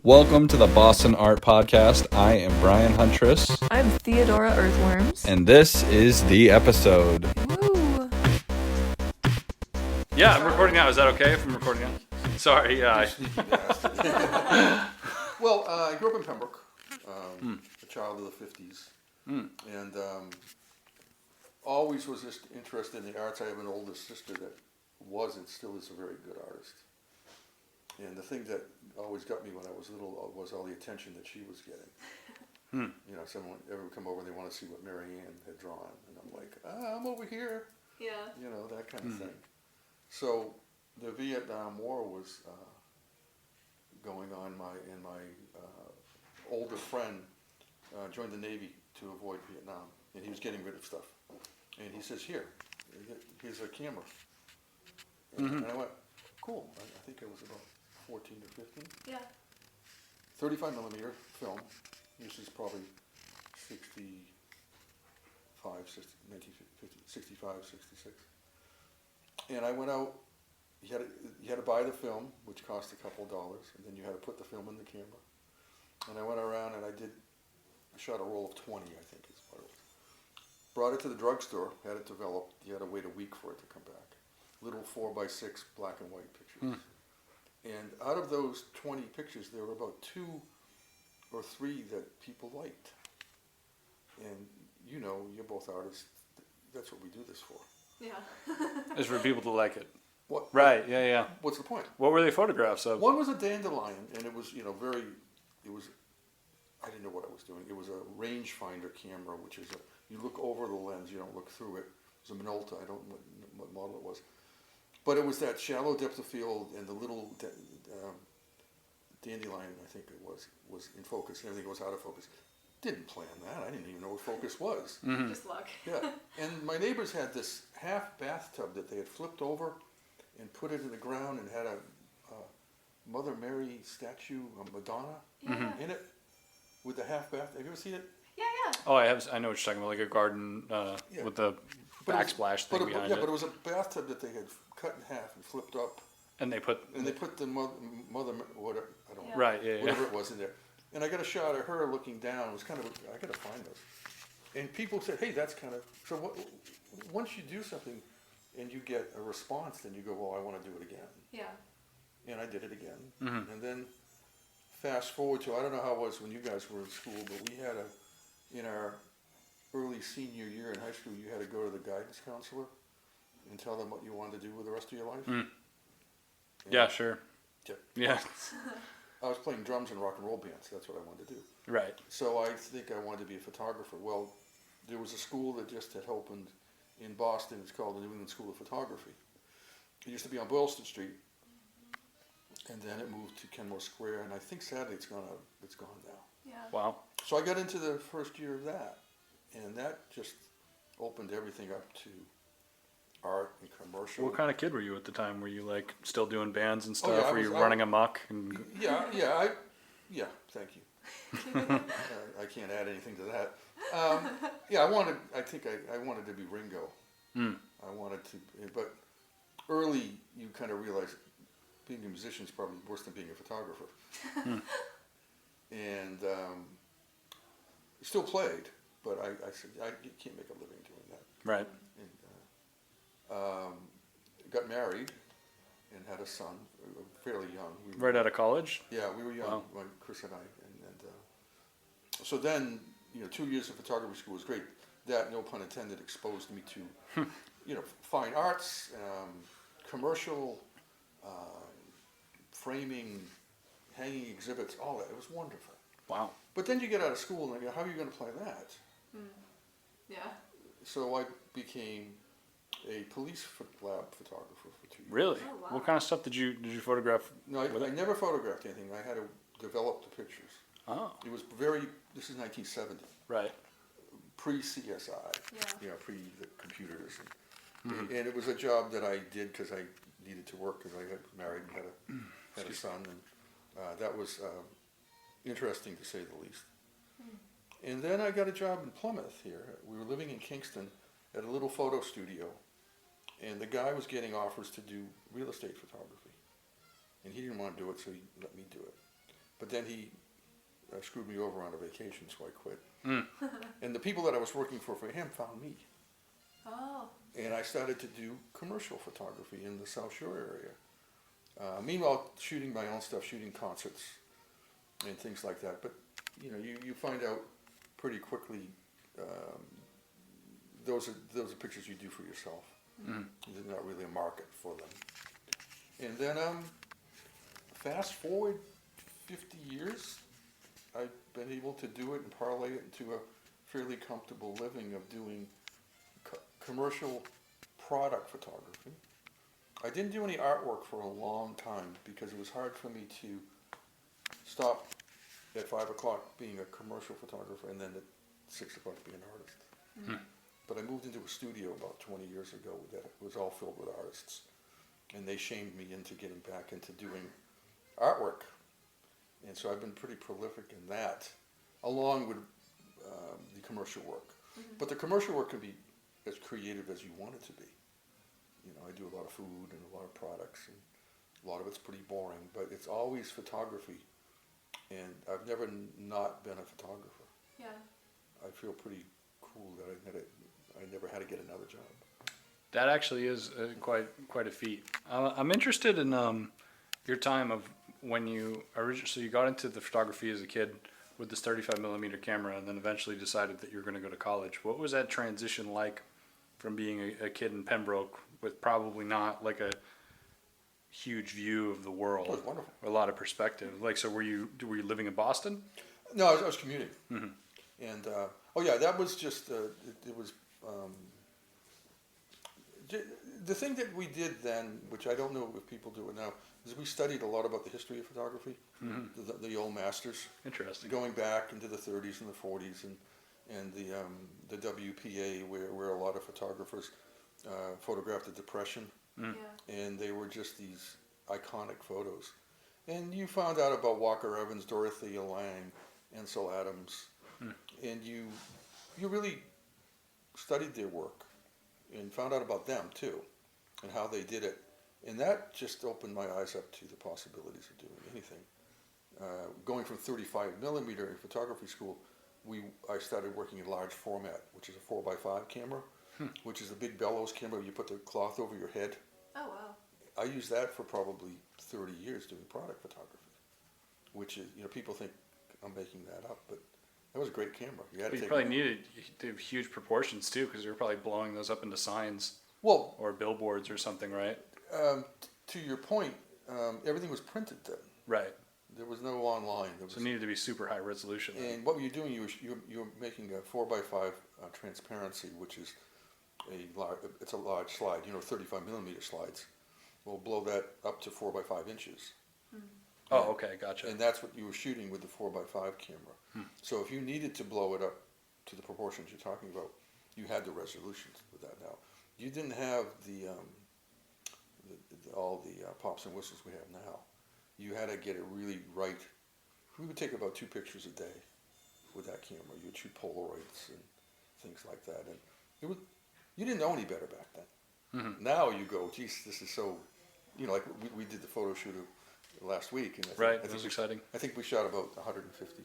Welcome to the Boston Art Podcast. I am Brian Huntress. I'm Theodora Earthworms. And this is the episode. Woo! Yeah, I'm recording now. Is that okay if I'm recording now? Sorry, yeah. Well, I grew up in Pembroke, a child of the 50s, and always was just interested in the arts. I have an older sister that was and still is a very good artist. And the thing that always got me when I was little was all the attention that she was getting. You know, someone ever would come over and they want to see what Mary Ann had drawn, and I'm like, I'm over here. Yeah. You know, that kind of thing. So the Vietnam War was going on. My older friend joined the Navy to avoid Vietnam, and he was getting rid of stuff. And he says, here's a camera. And I went, cool. I think I was about 14 or 15. Yeah. 35 millimeter film. This is probably 65, 66. And I went out. You had to buy the film, which cost a couple dollars, and then you had to put the film in the camera. And I went around and I shot a roll of 20, I think is what it was. Brought it to the drugstore, had it developed. You had to wait a week for it to come back. Little 4x6 black and white pictures. And out of those 20 pictures, there were about 2 or 3 that people liked. And you know, you're both artists. That's what we do this for. Yeah. It's for people to like it. What? Right, yeah. What's the point? What were they photographs of? One was a dandelion, and it was, I didn't know what I was doing. It was a rangefinder camera, which is you look over the lens, you don't look through it. It was a Minolta, I don't know what model it was. But it was that shallow depth of field, and the little dandelion, I think it was in focus, and everything was out of focus. Didn't plan that. I didn't even know what focus was. Just luck. Yeah. And my neighbors had this half bathtub that they had flipped over and put it in the ground and had a Mother Mary statue, a Madonna, in it with the half bath. Have you ever seen it? Yeah. Oh, I know what you're talking about, like a garden with the backsplash thing behind it. Yeah, but it was a bathtub that they had cut in half and flipped up. And they put the mother whatever, I don't know. Right, yeah. Whatever it was in there. And I got a shot of her looking down. It was kind of, I got to find those. And people said, hey, that's kind of, so once you do something and you get a response, then you go, well, I want to do it again. Yeah. And I did it again. And then fast forward to, I don't know how it was when you guys were in school, but we had in our early senior year in high school, you had to go to the guidance counselor and tell them what you wanted to do with the rest of your life. Yeah, sure. Yeah. I was playing drums in rock and roll bands. That's what I wanted to do. Right. So I think I wanted to be a photographer. Well, there was a school that just had opened in Boston. It's called the New England School of Photography. It used to be on Boylston Street, and then it moved to Kenmore Square. And I think sadly it's gone now. Yeah. Wow. So I got into the first year of that, and that just opened everything up to art and commercial. What kind of kid were you at the time? Were you like still doing bands and stuff? Yeah, were you running amok? And... Yeah, thank you. I can't add anything to that. I wanted to be Ringo. I wanted to, but early you kind of realize being a musician is probably worse than being a photographer. And still played, but I said I can't make a living doing that. Right. And got married and had a son, fairly young. Right out of college? Yeah, we were young, Wow. Chris and I. And so then, 2 years of photography school was great. That, no pun intended, exposed me to, fine arts, commercial, framing, hanging exhibits, all that. It was wonderful. Wow. But then you get out of school and you go, how are you going to play that? Yeah. So I became a police lab photographer for 2 years. Really? Oh, wow. What kind of stuff did you photograph? No, I never photographed anything. I had to develop the pictures. Oh. It was this is 1970. Right. Pre-CSI. Yeah. Pre the computers. And it was a job that I did because I needed to work because I got married and had a son. And that was interesting to say the least. And then I got a job in Plymouth here. We were living in Kingston at a little photo studio. And the guy was getting offers to do real estate photography. And he didn't want to do it, so he let me do it. but then he screwed me over on a vacation, so I quit. Mm. And the people that I was working for him found me. Oh. And I started to do commercial photography in the South Shore area. Meanwhile, shooting my own stuff, shooting concerts and things like that. But, you know, you find out pretty quickly those are pictures you do for yourself. Mm. There's not really a market for them. And then fast forward 50 years, I've been able to do it and parlay it into a fairly comfortable living of doing commercial product photography. I didn't do any artwork for a long time because it was hard for me to stop at 5 o'clock being a commercial photographer and then at 6 o'clock being an artist. Hmm. But I moved into a studio about 20 years ago that was all filled with artists. And they shamed me into getting back into doing artwork. And so I've been pretty prolific in that, along with the commercial work. Mm-hmm. But the commercial work can be as creative as you want it to be. You know, I do a lot of food and a lot of products, and a lot of it's pretty boring, but it's always photography. And I've never not been a photographer. Yeah. I feel pretty cool that I never had to get another job. That actually is quite a feat. I'm interested in your time of when you so you got into the photography as a kid with this 35mm camera, and then eventually decided that you were going to go to college. What was that transition like from being a kid in Pembroke with probably not like a huge view of the world, It was wonderful. a lot of perspective? Like, so were you living in Boston? No, I was commuting. Mm-hmm. And, oh yeah, that was just, it was, the thing that we did then, which I don't know if people do it now, is we studied a lot about the history of photography, Mm-hmm. the old masters, Interesting. going back into the 30s and the 40s, and the WPA, where a lot of photographers photographed the Depression, Mm. Yeah. and they were just these iconic photos. And you found out about Walker Evans, Dorothea Lange, Ansel Adams, and you really studied their work and found out about them too, and how they did it. And that just opened my eyes up to the possibilities of doing anything. Going from 35mm in photography school, I started working in large format, which is a 4x5 camera, which is a big bellows camera. You put the cloth over your head. Oh wow. I used that for probably 30 years doing product photography, which is, you know, people think I'm making that up, but that was a great camera. You had But to you take probably needed huge proportions too, because you were probably blowing those up into signs well, or billboards or something, right? to your point, everything was printed then. Right. There was no online. There was, So it needed to be super high resolution. then. and what you're doing, you're making a 4x5 transparency, which is it's a large slide. You know, 35mm slides. We'll blow that up to 4x5 inches. Oh, okay, gotcha. And that's what you were shooting with the 4x5 camera. So if you needed to blow it up to the proportions you're talking about, you had the resolutions with that. Now, you didn't have all the pops and whistles we have now. You had to get it really right. We would take about 2 pictures a day with that camera. You would shoot Polaroids and things like that. And you didn't know any better back then. Mm-hmm. Now you go, geez, this is so, you know, like we did the photo shoot last week. And Right, that was exciting. I think we shot about 150,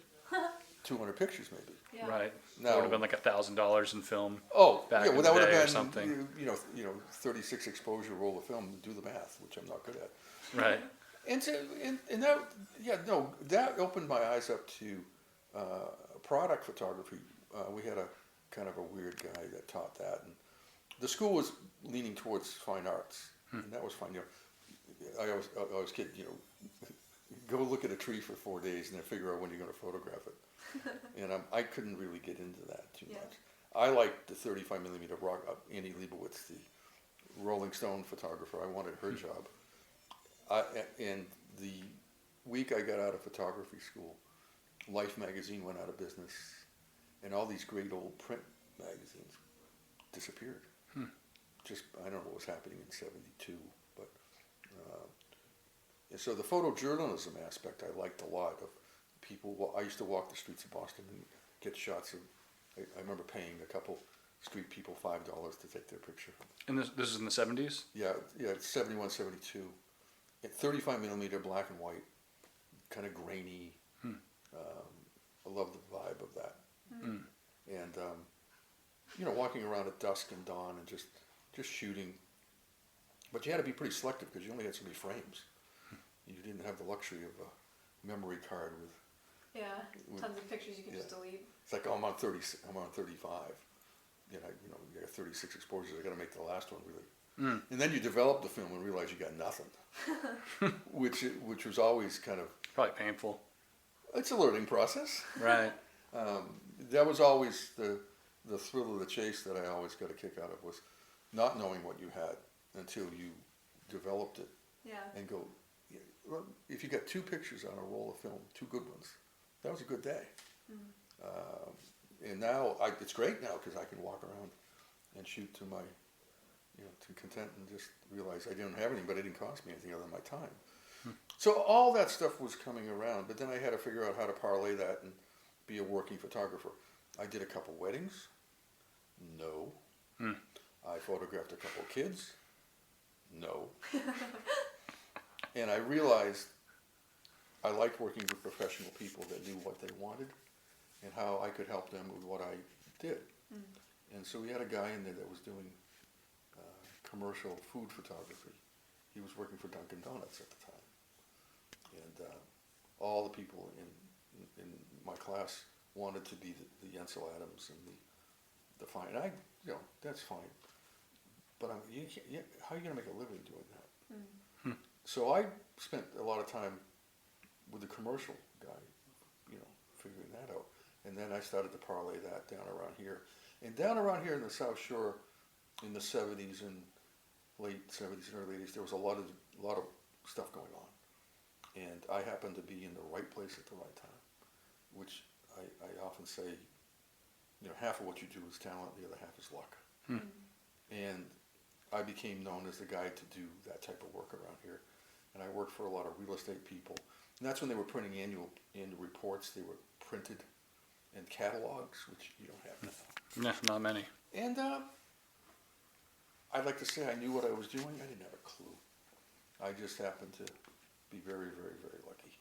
200 pictures maybe. Yeah. Right. Now- Would have been like $1,000 in film. Oh, Back yeah, in well, the that would day or have been something. you know 36 exposure roll of film. Do the math, which I'm not good at. Right. And so, and that, yeah, no, that opened my eyes up to product photography. We had a kind of a weird guy that taught that, and the school was leaning towards fine arts, and that was fine. You know, I always kid, you know, go look at a tree for 4 days and then figure out when you're going to photograph it. And I couldn't really get into that too Yeah. much. I liked the 35mm rock. Annie Leibovitz, the Rolling Stone photographer. I wanted her job. And the week I got out of photography school, Life magazine went out of business, and all these great old print magazines disappeared. Just, I don't know what was happening in '72, but and so the photojournalism aspect I liked a lot of people. Well, I used to walk the streets of Boston and get shots of. I remember paying a couple street people $5 to take their picture. And this is in the 70s? Yeah, it's 71, 72. At 35mm black and white, kind of grainy. walking around at dusk and dawn and just shooting. But you had to be pretty selective because you only had so many frames. You didn't have the luxury of a memory card with. Yeah, tons of pictures you can just delete. It's like, oh, I'm on 35. You got 36 exposures. I got to make the last one really. And then you develop the film and realize you got nothing, which was always kind of Probably painful. It's a learning process. Right. That was always the thrill of the chase that I always got a kick out of, was not knowing what you had until you developed it. Yeah. And go, well, if you got 2 pictures on a roll of film, 2 good ones, that was a good day. And now it's great now because I can walk around and shoot to my, to content and just realize I didn't have anything, but it didn't cost me anything other than my time. So all that stuff was coming around, but then I had to figure out how to parlay that and be a working photographer. I did a couple weddings. No. I photographed a couple kids. No. And I realized I liked working with professional people that knew what they wanted and how I could help them with what I did. And so we had a guy in there that was doing commercial food photography. He was working for Dunkin' Donuts at the time. And all the people in my class wanted to be the Yensel Adams and the fine. And that's fine. But how are you going to make a living doing that? So I spent a lot of time with the commercial guy, figuring that out. And then I started to parlay that down around here. And down around here in the South Shore in the 70s and late 70s and early 80s, there was a lot of stuff going on. And I happened to be in the right place at the right time, which I often say, half of what you do is talent, the other half is luck. And I became known as the guy to do that type of work around here. And I worked for a lot of real estate people. And that's when they were printing annual reports. They were printed in catalogs, which you don't have now. Yeah, not many. And I'd like to say I knew what I was doing. I didn't have a clue. I just happened to be very, very, very lucky.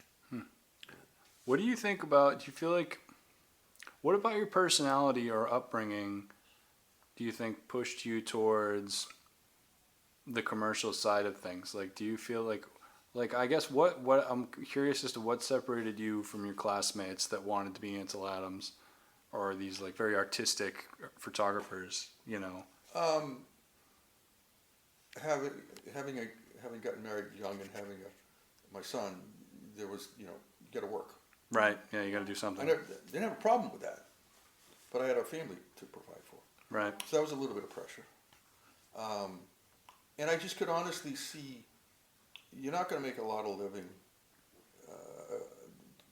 What do you think about, what about your personality or upbringing do you think pushed you towards the commercial side of things? Like, do you feel like I guess what I'm curious as to what separated you from your classmates that wanted to be Ansel Adams or these like very artistic photographers, Having gotten married young and having my son, there was, you got to work. Right. Yeah, you got to do something. I didn't have a problem with that, but I had a family to provide for. Right. So that was a little bit of pressure. And I just could honestly see, you're not going to make a lot of living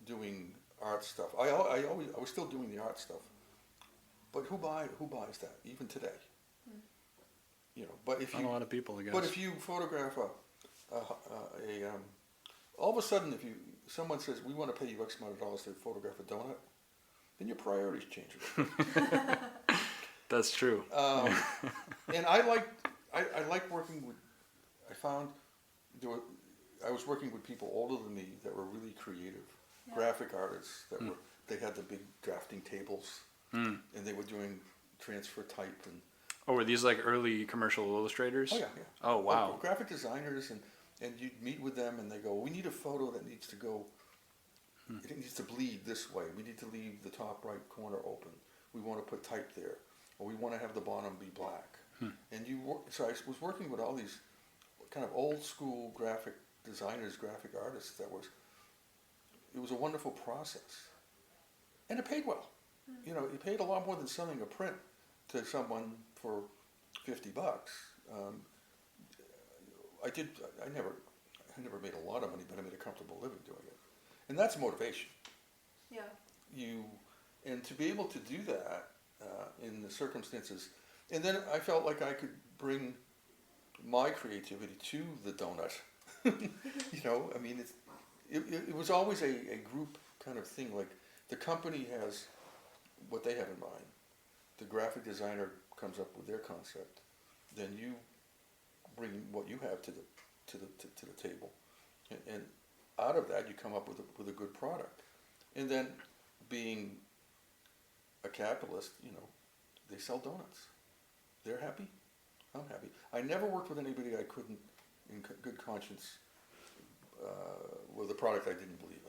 doing art stuff. I was still doing the art stuff, but who buys that even today? But if Not a lot of people, I guess. But if you photograph all of a sudden, if someone says we want to pay you X amount of dollars to photograph a donut, then your priorities change a little. That's true. And I like working with. I found I was working with people older than me that were really creative, graphic artists that they had the big drafting tables, and they were doing transfer type and. Oh, were these like early commercial illustrators? Oh yeah. Oh wow. Graphic designers and you'd meet with them and they go, we need a photo that needs to go. It needs to bleed this way. We need to leave the top right corner open. We want to put type there, or we want to have the bottom be black. And so I was working with all these kind of old school graphic designers, graphic artists. It was a wonderful process, and it paid well. It paid a lot more than selling a print to someone for $50. I never made a lot of money, but I made a comfortable living doing it, and that's motivation. Yeah. And to be able to do that in the circumstances, and then I felt like I could bring my creativity to the donut. I mean, it was always a group kind of thing. Like the company has what they have in mind. The graphic designer comes up with their concept. Then you bring what you have to the table, and out of that you come up with a good product. And then being a capitalist, they sell donuts. They're happy. I'm happy. I never worked with anybody I couldn't, in good conscience, with a product I didn't believe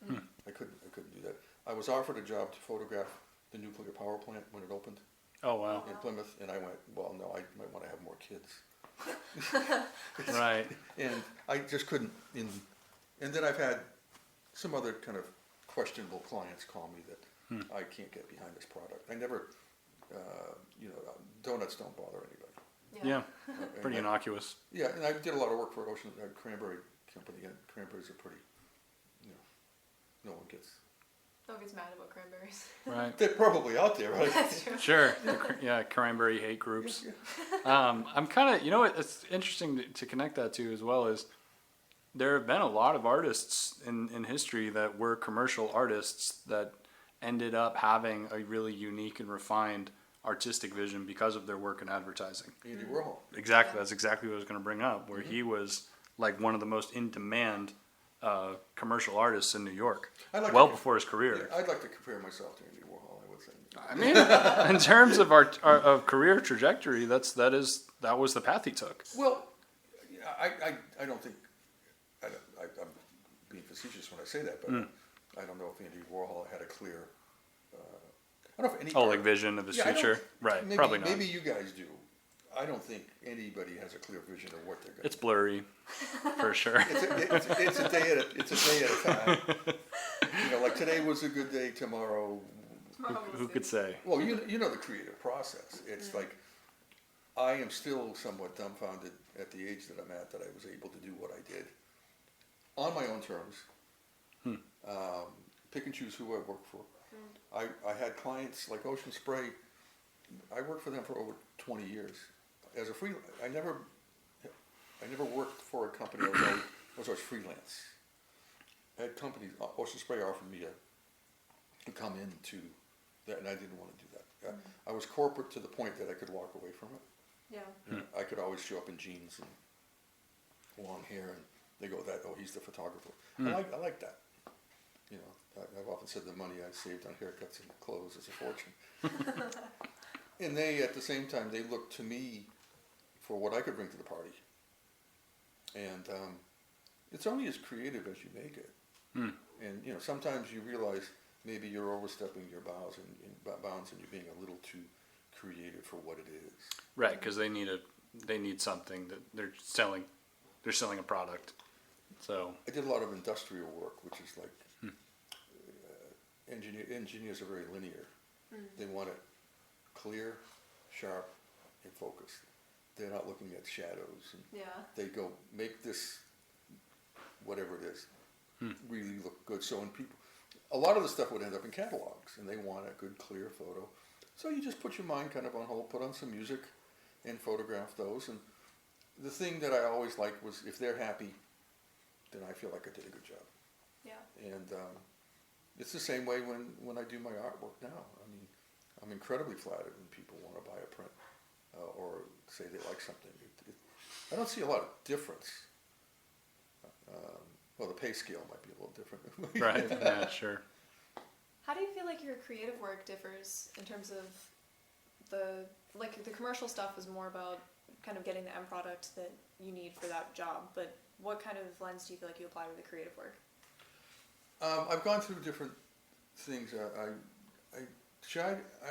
in. I couldn't do that. I was offered a job to photograph the nuclear power plant when it opened Oh, wow. in Plymouth, and I went, well, no, I might want to have more kids. Right. And I just couldn't. And then I've had some other kind of questionable clients call me that I can't get behind this product. I never, donuts don't bother anybody. Yeah. And Pretty innocuous. Yeah, and I did a lot of work for Ocean Cranberry Company, and cranberries are pretty, no one gets. No one gets mad about cranberries. Right. They're probably out there, right? That's true. Sure. Yeah, cranberry hate groups. I'm kind of, it's interesting to connect that to as well is there have been a lot of artists in history that were commercial artists that ended up having a really unique and refined artistic vision because of their work in advertising. Andy Warhol. Exactly. Yeah. That's exactly what I was going to bring up, where he was like one of the most in-demand commercial artists in New York, before his career. Yeah, I'd like to compare myself to Andy Warhol, I would say. I mean, in terms of our career trajectory, that was the path he took. Well, I don't think, I'm being facetious when I say that, but I don't know if Andy Warhol had a clear, I don't know if any Vision of his Yeah, I don't- future, right? maybe, Probably not. Maybe you guys do. I don't think anybody has a clear vision of what they're going to It's blurry, for sure. It's a day at a time. Like today was a good day, tomorrow. Who could say? Well, you know the creative process. It's like I am still somewhat dumbfounded at the age that I'm at that I was able to do what I did on my own terms. Pick and choose who I work for. I had clients like Ocean Spray. I worked for them for over 20 years. As a I never worked for a company. I was always freelance. I had companies. Ocean Spray offered me to come into that, and I didn't want to do that. I was corporate to the point that I could walk away from it. Yeah. I could always show up in jeans and long hair, and they go, he's the photographer. I like that. I've often said the money I saved on haircuts and clothes is a fortune. And they, at the same time, they looked to me for what I could bring to the party. And it's only as creative as you make it. And sometimes you realize maybe you're overstepping your bounds and you're being a little too creative for what it is. Right, because they need something that they're selling. They're selling a product. So I did a lot of industrial work, which is like engineers are very linear. They want it clear, sharp, and focused. They're not looking at shadows. And they go, make this, whatever it is, really look good. So when a lot of the stuff would end up in catalogs, and they want a good, clear photo. So you just put your mind kind of on hold, put on some music, and photograph those. And the thing that I always liked was if they're happy, then I feel like I did a good job. Yeah. And it's the same way when I do my artwork now. I mean, I'm incredibly flattered when people want to buy a print or say they like something. I don't see a lot of difference. Well, the pay scale might be a little different. right, yeah, sure. How do you feel like your creative work differs in terms of the commercial stuff is more about kind of getting the end product that you need for that job, but what kind of lens do you feel like you apply to the creative work? I've gone through different things. I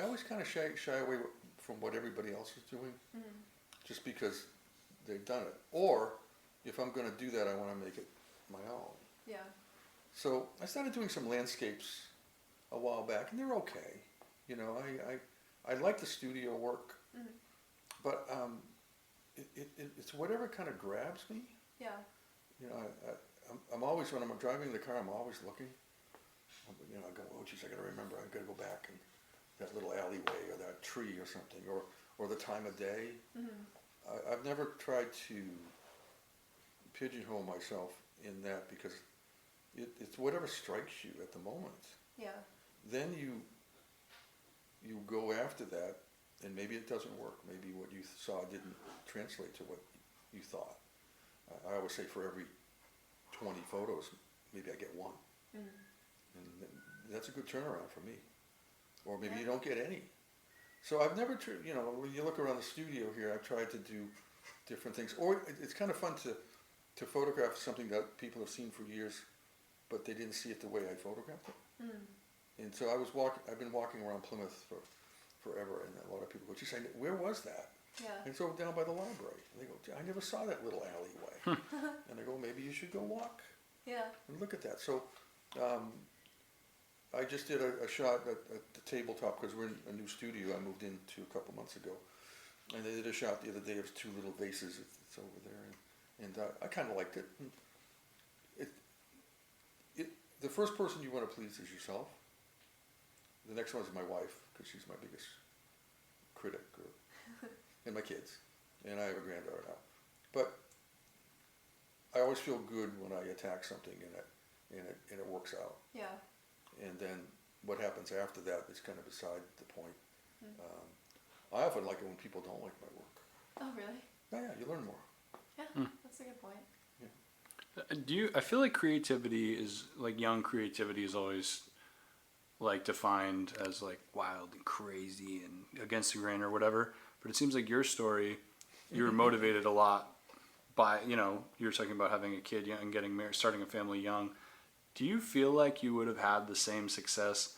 always kind of shy away from what everybody else is doing, just because they've done it. Or if I'm going to do that, I want to make it my own. Yeah. So I started doing some landscapes a while back, and they're okay. I like the studio work, but it's whatever kind of grabs me. Yeah. I'm always, when I'm driving the car, I'm always looking. I go, oh geez, I got to remember, I got to go back and that little alleyway or that tree or something, or the time of day. I've never tried to pigeonhole myself in that because it's whatever strikes you at the moment. Yeah. Then you go after that, and maybe it doesn't work. Maybe what you saw didn't translate to what you thought. I always say for every 20 photos, maybe I get one. And that's a good turnaround for me. Or maybe you don't get any. So I've never, when you look around the studio here, I've tried to do different things. Or it's kind of fun to photograph something that people have seen for years, but they didn't see it the way I photographed it. And so I've been walking around Plymouth for forever, and a lot of people go, geez, where was that? Yeah. And so down by the library. And they go, I never saw that little alleyway. And I go, maybe you should go walk Yeah. and look at that. So I just did a shot at the tabletop because we're in a new studio I moved into a couple months ago. And they did a shot the other day of two little vases. It's over there. And I kind of liked it. The first person you want to please is yourself. The next one is my wife, because she's my biggest critic, and my kids. And I have a granddaughter now. But I always feel good when I attack something and it works out. Yeah. And then what happens after that is kind of beside the point. I often like it when people don't like my work. Oh, really? Yeah, you learn more. Yeah, that's a good point. I feel like creativity is, like, young creativity is always, like, defined as, like, wild and crazy and against the grain or whatever. But it seems like your story, you were motivated a lot by, you were talking about having a kid young and getting married, starting a family young. Do you feel like you would have had the same success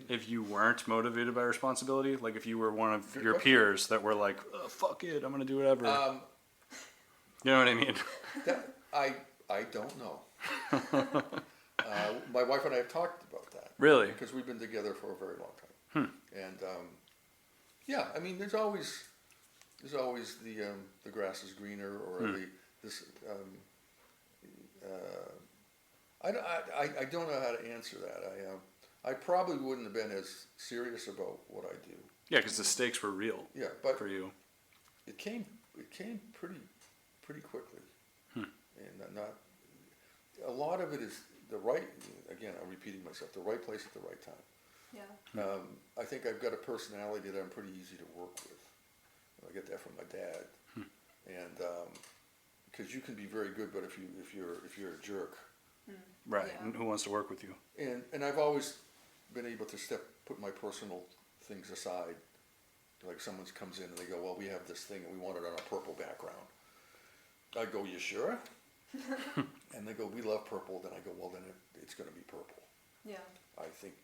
if you weren't motivated by responsibility? Like, if you were one of your peers that were like, oh, fuck it, I'm going to do whatever. You know what I mean? I don't know. My wife and I have talked about that. Really? Because we've been together for a very long time. And yeah, I mean, there's always the grass is greener, or I don't know how to answer that. I probably wouldn't have been as serious about what I do. Yeah, because the stakes were real. Yeah, but for you, it came pretty quickly. And not a lot of it is the right. Again, I'm repeating myself. The right place at the right time. Yeah. I think I've got a personality that I'm pretty easy to work with. I get that from my dad, and because you can be very good, but if you're a jerk, right? Yeah. And who wants to work with you? And I've always been able to put my personal things aside. Like someone comes in and they go, well, we have this thing and we want it on a purple background. I go, you sure? And they go, we love purple. Then I go, well, then it's going to be purple. Yeah. I think,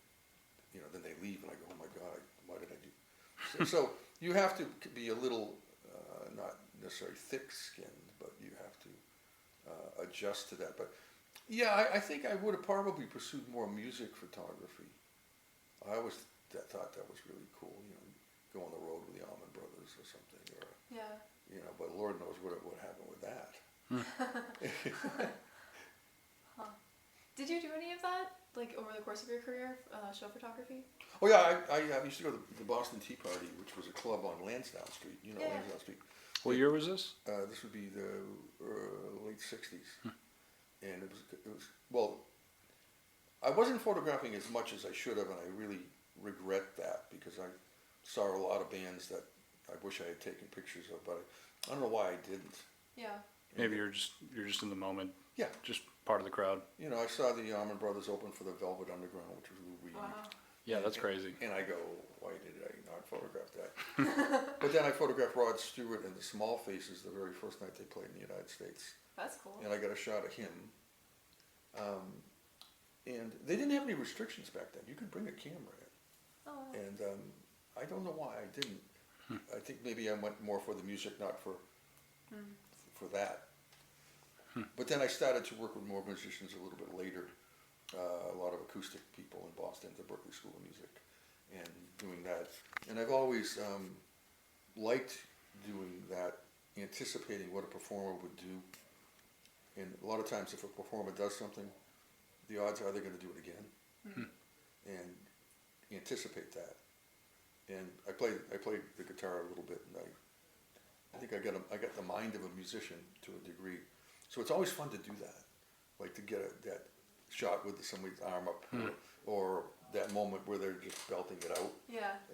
then they leave and I go, oh my God, why did I do? So you have to be a little, not necessarily thick-skinned, but you have to adjust to that. But yeah, I think I would have probably pursued more music photography. I always thought that was really cool, go on the road with the Allman Brothers or something, or Yeah. But Lord knows what happened with that. Huh. Did you do any of that, like, over the course of your career, show photography? Oh yeah, I used to go to the Boston Tea Party, which was a club on Lansdowne Street. Lansdowne Street. What year was this? This would be the late '60s, and it was well. I wasn't photographing as much as I should have, and I really regret that because I saw a lot of bands that I wish I had taken pictures of, but I don't know why I didn't. Yeah. Maybe you're just in the moment. Yeah. Just part of the crowd. I saw the Allman Brothers open for the Velvet Underground, which was Lou Reed. Wow. Yeah, that's crazy. And I go, why did I not photograph that? But then I photographed Rod Stewart and the Small Faces the very first night they played in the United States. That's cool. And I got a shot of him. And they didn't have any restrictions back then. You could bring a camera in. Oh. Wow. And I don't know why I didn't. I think maybe I went more for the music, not for that. But then I started to work with more musicians a little bit later. A lot of acoustic people in Boston, the Berklee School of Music, and doing that. And I've always liked doing that, anticipating what a performer would do. And a lot of times if a performer does something, the odds are they're going to do it again. And anticipate that. And I played the guitar a little bit, and I think I got the mind of a musician to a degree. So it's always fun to do that, like to get that shot with somebody's arm up, or that moment where they're just belting it out,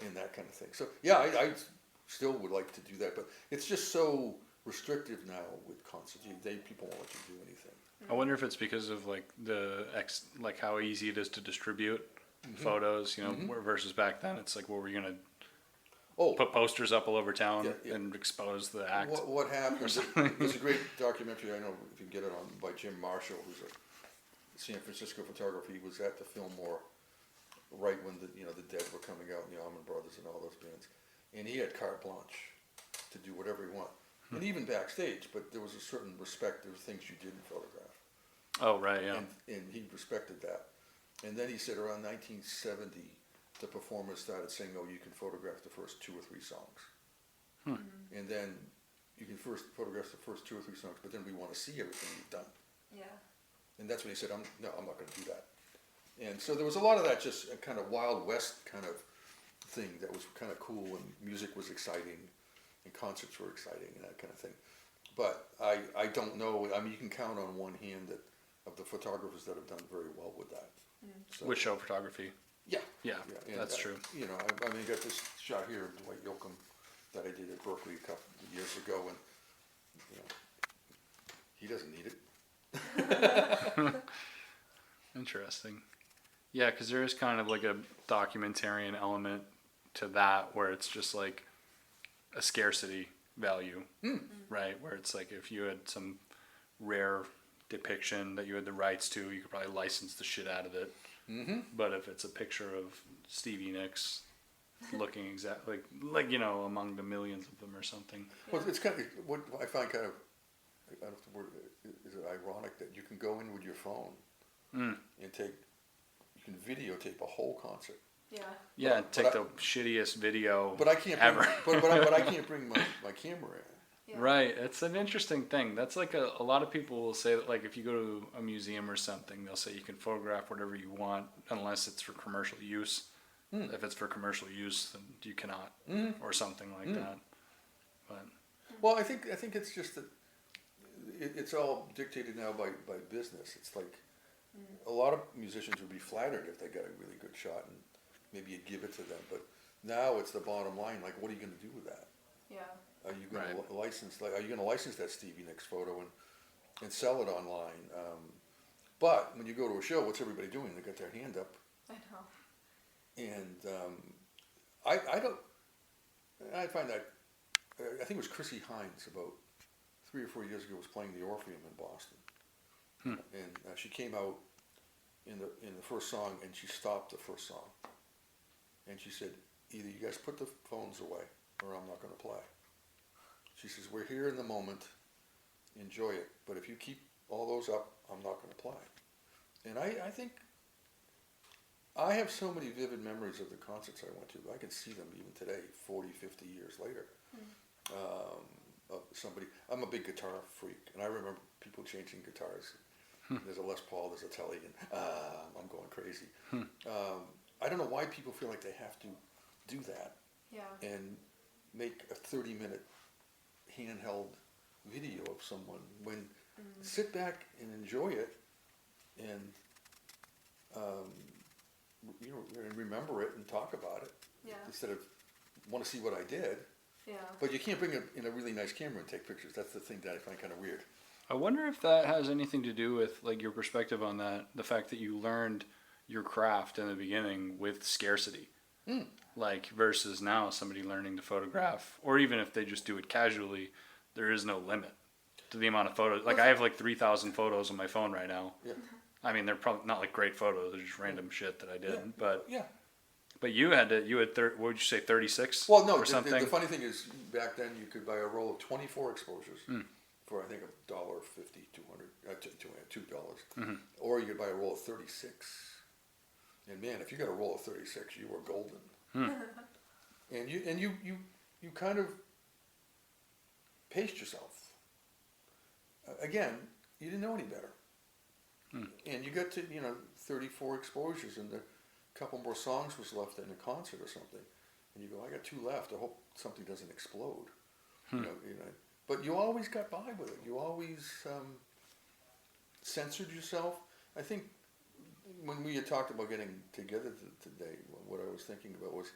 and that kind of thing. So yeah, I still would like to do that, but it's just so restrictive now with concerts. People won't let you do anything. I wonder if it's because of like how easy it is to distribute photos, versus back then it's like, what were you gonna Oh, put posters up all over town Yeah, yeah. and expose the act. what happened? There's a great documentary, I know if you can get it on, by Jim Marshall, who's a San Francisco photographer. He was at the Fillmore right when the Dead were coming out, and the Allman Brothers and all those bands, and he had carte blanche to do whatever he wanted, and even backstage. But there was a certain respect. There were things you didn't photograph, Oh, right, yeah. and he respected that. And then he said around 1970, the performers started saying, "Oh, you can photograph the first 2 or 3 songs, and then you can first photograph the first 2 or 3 songs, but then we want to see everything you've done." Yeah. And that's when he said, I'm not going to do that. And so there was a lot of that, just a kind of Wild West kind of thing that was kind of cool, and music was exciting, and concerts were exciting, and that kind of thing. But I don't know. I mean, you can count on one hand of the photographers that have done very well with that. So, With show photography. yeah, Yeah, and that's true. You know, I mean, I got this shot here of Dwight Yoakam that I did at Berkeley a couple of years ago, and he doesn't need it. Interesting. Yeah, because there is kind of like a documentarian element to that where it's just like a scarcity value, right? Where it's like if you had some rare depiction that you had the rights to, you could probably license the shit out of it. Mm-hmm. But if it's a picture of Stevie Nicks looking exactly like among the millions of them or something. Well, it's kind of what I find kind of, I don't know if the word is it ironic that you can go in with your phone and you can videotape a whole concert. Yeah. Yeah, But take the shittiest video But I can't ever. bring, but I can't bring my camera in. Yeah. Right, it's an interesting thing. That's like a lot of people will say that, like, if you go to a museum or something, they'll say you can photograph whatever you want unless it's for commercial use. If it's for commercial use, then you cannot, or something like that. But Well, I think it's just that it's all dictated now by business. It's like a lot of musicians would be flattered if they got a really good shot, and maybe you'd give it to them. But now it's the bottom line. Like, what are you going to do with that? Yeah. Are you going Right. to license? Like, are you going to license that Stevie Nicks photo and sell it online? But when you go to a show, what's everybody doing? They got their hand up, I know. and I don't. I find that I think it was Chrissy Hines about 3 or 4 years ago was playing the Orpheum in Boston, and she came out in the first song, and she stopped the first song, and she said, "Either you guys put the phones away, or I'm not going to play." She says, "We're here in the moment, enjoy it, but if you keep all those up, I'm not going to play." And I think I have so many vivid memories of the concerts I went to. I can see them even today, 40, 50 years later. Of somebody, I'm a big guitar freak, and I remember people changing guitars. There's a Les Paul, there's a Telly, and I'm going crazy. I don't know why people feel like they have to do that Yeah. and make a 30-minute handheld video of someone when sit back and enjoy it, and and remember it and talk about it, Yeah. instead of want to see what I did. Yeah. But you can't bring it in a really nice camera and take pictures. That's the thing that I find kind of weird. I wonder if that has anything to do with, like, your perspective on that, the fact that you learned your craft in the beginning with scarcity. Like, versus now somebody learning to photograph, or even if they just do it casually, there is no limit to the amount of photos. Like, I have like 3,000 photos on my phone right now. Yeah. I mean, they're probably not like great photos, they're just random shit that I did. Yeah. But Yeah. you had what would you say, 36 Well, no. or something? The funny thing is, back then you could buy a roll of 24 exposures for I think $1.50, $2, or you could buy a roll of 36. And man, if you got a roll of 36, you were golden. And you kind of paced yourself. Again, you didn't know any better. And you got to 34 exposures, and a couple more songs was left in a concert or something, and you go, I got 2 left. I hope something doesn't explode. But you always got by with it. You always censored yourself. I think when we had talked about getting together today, what I was thinking about was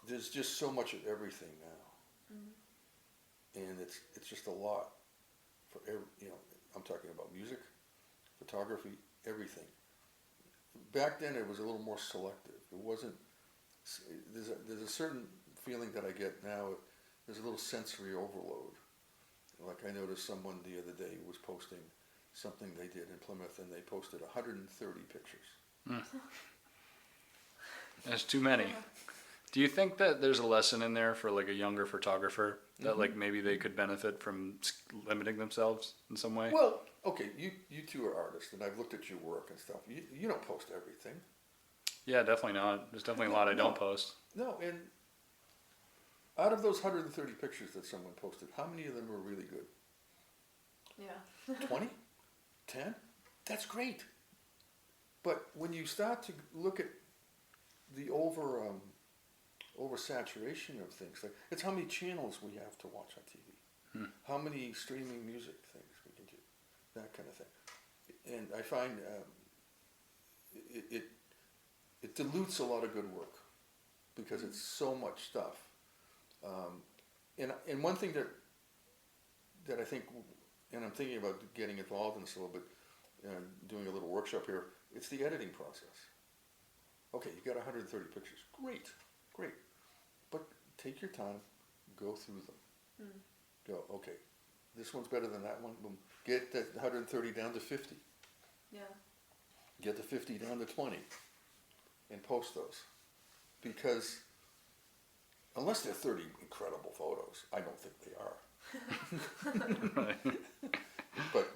there's just so much of everything now, and it's just a lot for I'm talking about music, photography, everything. Back then it was a little more selective. It wasn't. There's a certain feeling that I get now, there's a little sensory overload. Like I noticed someone the other day was posting something they did in Plymouth, and they posted 130 pictures. That's too many. Yeah. Do you think that there's a lesson in there for like a younger photographer that like maybe they could benefit from limiting themselves in some way? Well, okay, you two are artists, and I've looked at your work and stuff. You don't post everything. Yeah, definitely not. There's definitely a lot I don't post. No, and out of those 130 pictures that someone posted, how many of them were really good? Yeah. 20? 10? That's great. But when you start to look at the oversaturation of things, like it's how many channels we have to watch on TV, how many streaming music things we can do, that kind of thing. And I find it dilutes a lot of good work because it's so much stuff. And one thing that I think, and I'm thinking about getting involved in this a little bit, doing a little workshop here, it's the editing process. Okay, you got 130 pictures. Great. But take your time, go through them. Go, okay, this one's better than that one. Boom. Get that 130 down to 50. Yeah. Get the 50 down to 20 and post those. Because unless they're 30 incredible photos, I don't think they are. Right. But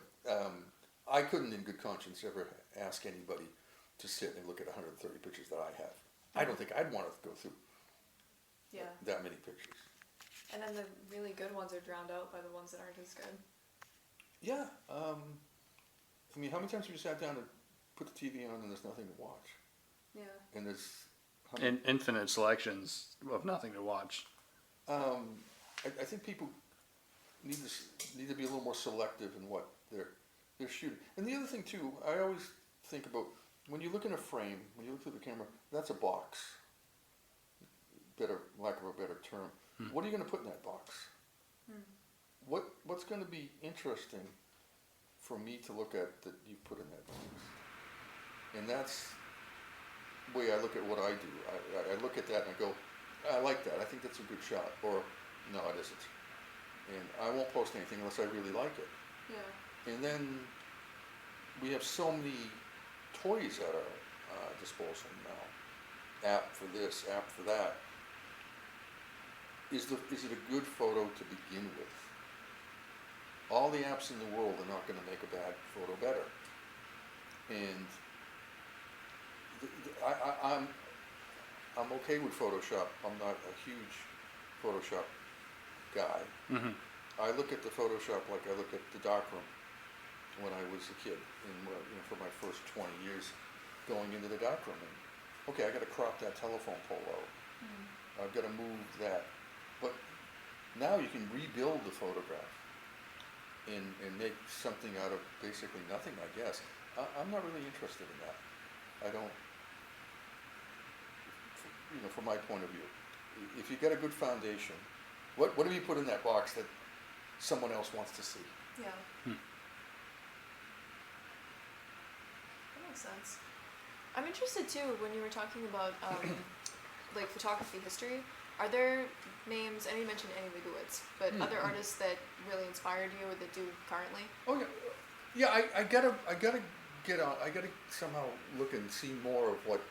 I couldn't in good conscience ever ask anybody to sit and look at 130 pictures that I have. I don't think I'd want to go through that many pictures. And then the really good ones are drowned out by the ones that aren't as good. Yeah. I mean, how many times have you sat down and put the TV on and there's nothing to watch? Yeah. And there's Infinite selections of nothing to watch. I think people need to be a little more selective in what they're shooting. And the other thing too, I always think about when you look in a frame, when you look through the camera, that's a box. Lack of a better term. What are you going to put in that box? What's going to be interesting for me to look at that you put in that box? And that's the way I look at what I do. I look at that and I go, I like that. I think that's a good shot. Or, no, it isn't. And I won't post anything unless I really like it. Yeah. And then we have so many toys at our disposal now. App for this, app for that. Is it a good photo to begin with? All the apps in the world are not going to make a bad photo better. And I'm okay with Photoshop. I'm not a huge Photoshop guy. Mm-hmm. I look at the Photoshop like I look at the darkroom when I was a kid, and for my first 20 years going into the darkroom. And okay, I got to crop that telephone pole out. I've got to move that. But now you can rebuild the photograph and make something out of basically nothing, I guess. I'm not really interested in that. I don't, from my point of view. If you get a good foundation, what have you put in that box that someone else wants to see? Yeah. That makes sense. I'm interested too when you were talking about like photography history. Are there names? And you mentioned Annie Leibovitz, but other artists that really inspired you or that do currently? Oh yeah. I gotta get on. I gotta somehow look and see more of what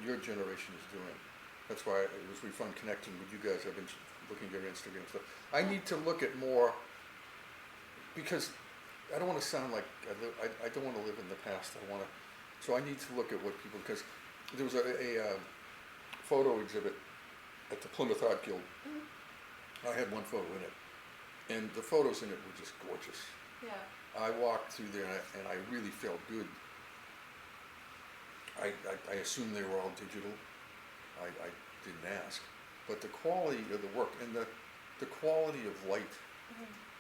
your generation is doing. That's why it was really fun connecting with you guys. I've been looking at your Instagram stuff. I need to look at more because I don't want to sound like I don't want to live in the past. So I need to look at what people, because there was a photo exhibit at the Plymouth Art Guild. I had one photo in it, and the photos in it were just gorgeous. Yeah. I walked through there and I really felt good. I assumed they were all digital. I didn't ask, but the quality of the work and the quality of light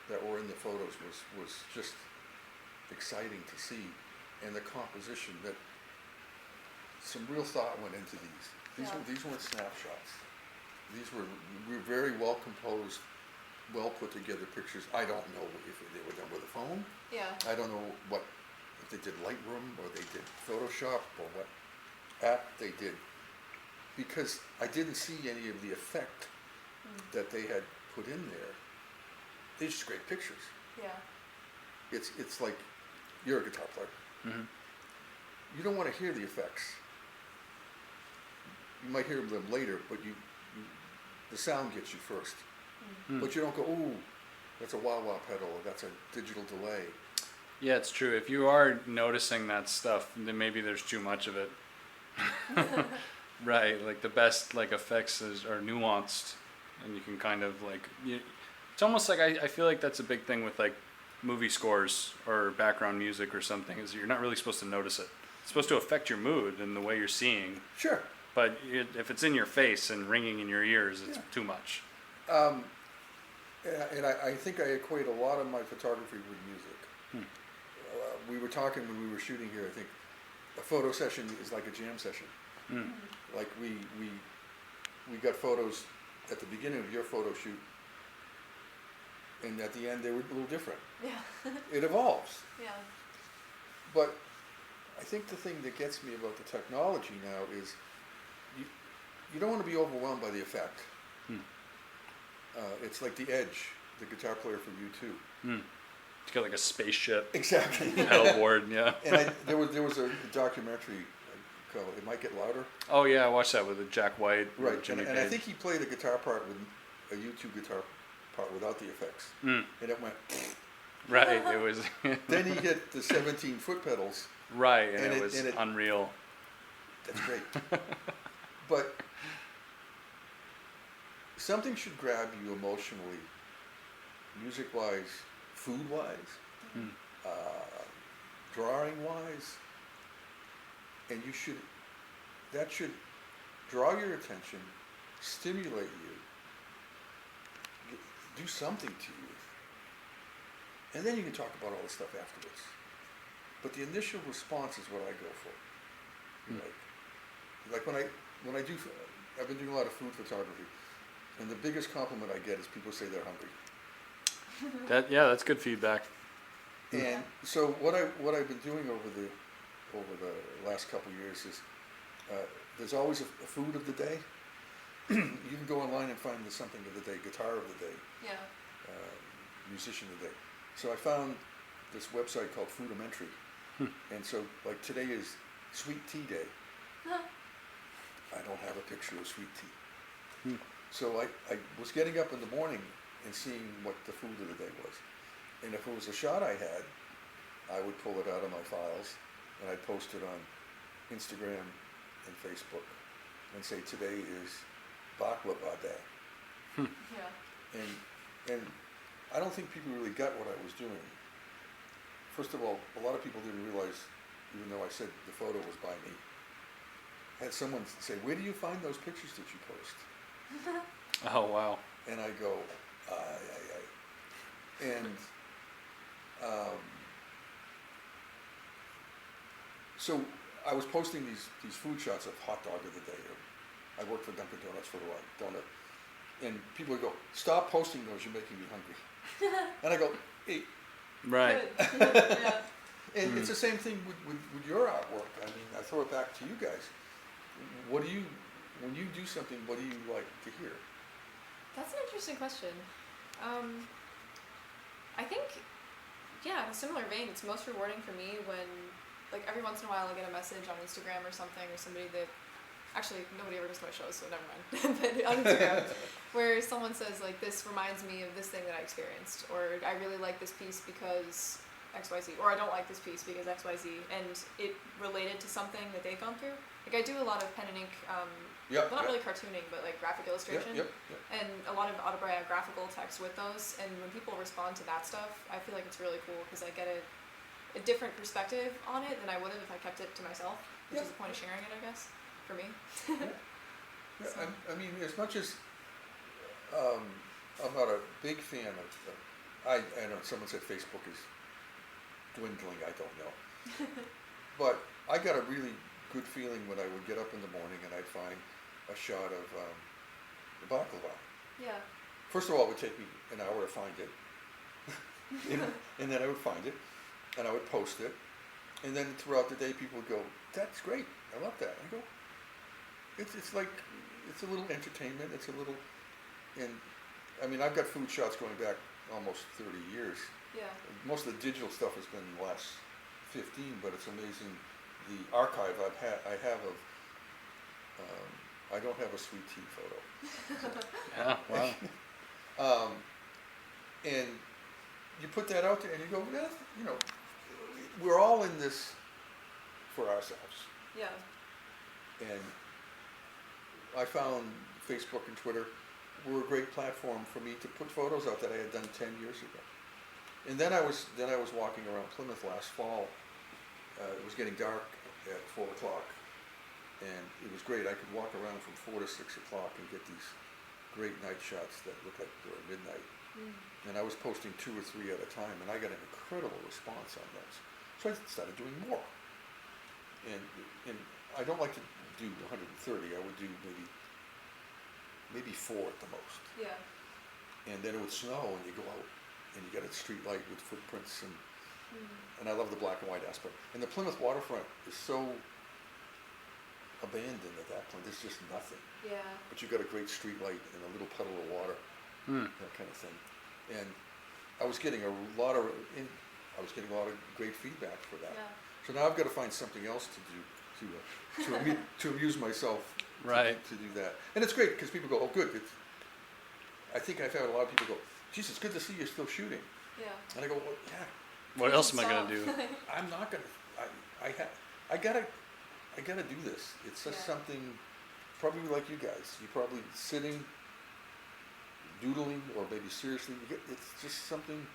that were in the photos was just exciting to see, and the composition, that some real thought went into these. These weren't snapshots. These were very well composed, well put together pictures. I don't know if they were done with a phone. Yeah. I don't know if they did Lightroom or they did Photoshop or what app they did. because I didn't see any of the effect that they had put in there. They're just great pictures. Yeah. It's like you're a guitar player. Mhm. You don't want to hear the effects. You might hear them later, but the sound gets you first. Mm. But you don't go, ooh, that's a wah-wah pedal, or that's a digital delay. Yeah, it's true. If you are noticing that stuff, then maybe there's too much of it. Right, like the best like effects are nuanced, and you can kind of like it's almost like I feel like that's a big thing with like movie scores or background music or something, is you're not really supposed to notice it. It's supposed to affect your mood and the way you're seeing, Sure. but if it's in your face and ringing in your ears, it's Yeah. too much. And I think I equate a lot of my photography with music. We were talking when we were shooting here, I think a photo session is like a jam session. Mm. Like we got photos at the beginning of your photo shoot, and at the end they were a little different. Yeah. It evolves. Yeah. But I think the thing that gets me about the technology now is you don't want to be overwhelmed by the effect. Hmm. It's like the Edge, the guitar player for U2. Mm. It's got like a spaceship Exactly. pedal board, yeah. And there was a documentary called "It Might Get Louder." Oh yeah, I watched that with Jack White, Right, with Jimmy and I Page. think he played a guitar part with a U2 guitar part without the effects, Mm. and it went. Right, it was Then he hit the 17 foot pedals. right, and and it it- was and it- unreal. That's great. But something should grab you emotionally, music-wise, food-wise, Mm. drawing-wise, and that should draw your attention, stimulate you, do something to you, and then you can talk about all the stuff afterwards. But the initial response is what I go for. Mm. Like when I do, I've been doing a lot of food photography, and the biggest compliment I get is people say they're hungry. That's good feedback. And so what I've been doing over the last couple of years is there's always a food of the day. You can go online and find the something of the day, guitar of the day, Yeah. musician of the day. So I found this website called Foodamentary, and so like today is sweet tea day. I don't have a picture of sweet tea. So I was getting up in the morning and seeing what the food of the day was. And if it was a shot I had, I would pull it out of my files and I'd post it on Instagram and Facebook and say today is baklava day. Yeah. And I don't think people really got what I was doing. First of all, a lot of people didn't realize, even though I said the photo was by me, I had someone say, "Where do you find those pictures that you post?" Oh wow. And I go, aye. And so I was posting these food shots of hot dog of the day. I worked for Dunkin' Donuts for a while, donut. And people would go, "Stop posting those, you're making me hungry." And I go, "Hey." Right. Good. Yeah. And it's the same thing with your artwork. I mean, I throw it back to you guys. What do you, when you do something, what do you like to hear? That's an interesting question. I think, yeah, in a similar vein, it's most rewarding for me when, like, every once in a while I get a message on Instagram or something, or somebody that, actually, nobody ever goes to my shows, so never mind, but on Instagram, where someone says, like, this reminds me of this thing that I experienced, or I really like this piece because XYZ, or I don't like this piece because XYZ, and it related to something that they've gone through. Like, I do a lot of pen and ink, well, not really cartooning, but like graphic illustration, Yep. and a lot of autobiographical text with those. And when people respond to that stuff, I feel like it's really cool because I get a different perspective on it than I would have if I kept it to myself, which is the point of sharing it, I guess, for me. Yeah, So. I mean, as much as I'm not a big fan of, I know someone said Facebook is dwindling, I don't know. But I got a really good feeling when I would get up in the morning and I'd find a shot of the baklava. Yeah. First of all, it would take me an hour to find it. And then I would find it and I would post it. And then throughout the day, people would go, "That's great, I love that." I go, it's like, it's a little entertainment, it's a little, and, I mean, I've got food shots going back almost 30 years. Yeah. Most of the digital stuff has been the last 15, but it's amazing the archive I have of, I don't have a sweet tea photo. Yeah, wow. And you put that out there and you go, well, you know, we're all in this for ourselves. Yeah. And I found Facebook and Twitter were a great platform for me to put photos out that I had done 10 years ago. And then I was walking around Plymouth last fall. It was getting dark at 4 o'clock, and it was great. I could walk around from 4 to 6 o'clock and get these great night shots that looked like they were midnight. And I was posting 2 or 3 at a time, and I got an incredible response on those. So I started doing more. And I don't like to do 130. I would do maybe 4 at the most. Yeah. And then it would snow, and you go out, and you got a street light with footprints, and I love the black and white aspect. And the Plymouth waterfront is so abandoned at that point. There's just nothing. Yeah. But you've got a great street light and a little puddle of water, that kind of thing. And I was getting a lot of great feedback for that. Yeah. So now I've got to find something else to do to amuse myself. Right. To do that, and it's great because people go, "Oh, good." I think I've had a lot of people go, "Geez, it's good to see you're still shooting." Yeah. And I go, "Well, yeah." What else am I gonna do? I'm not gonna. I gotta do this. It's just something. Probably like you guys. You're probably sitting, doodling, or maybe seriously. It's just something.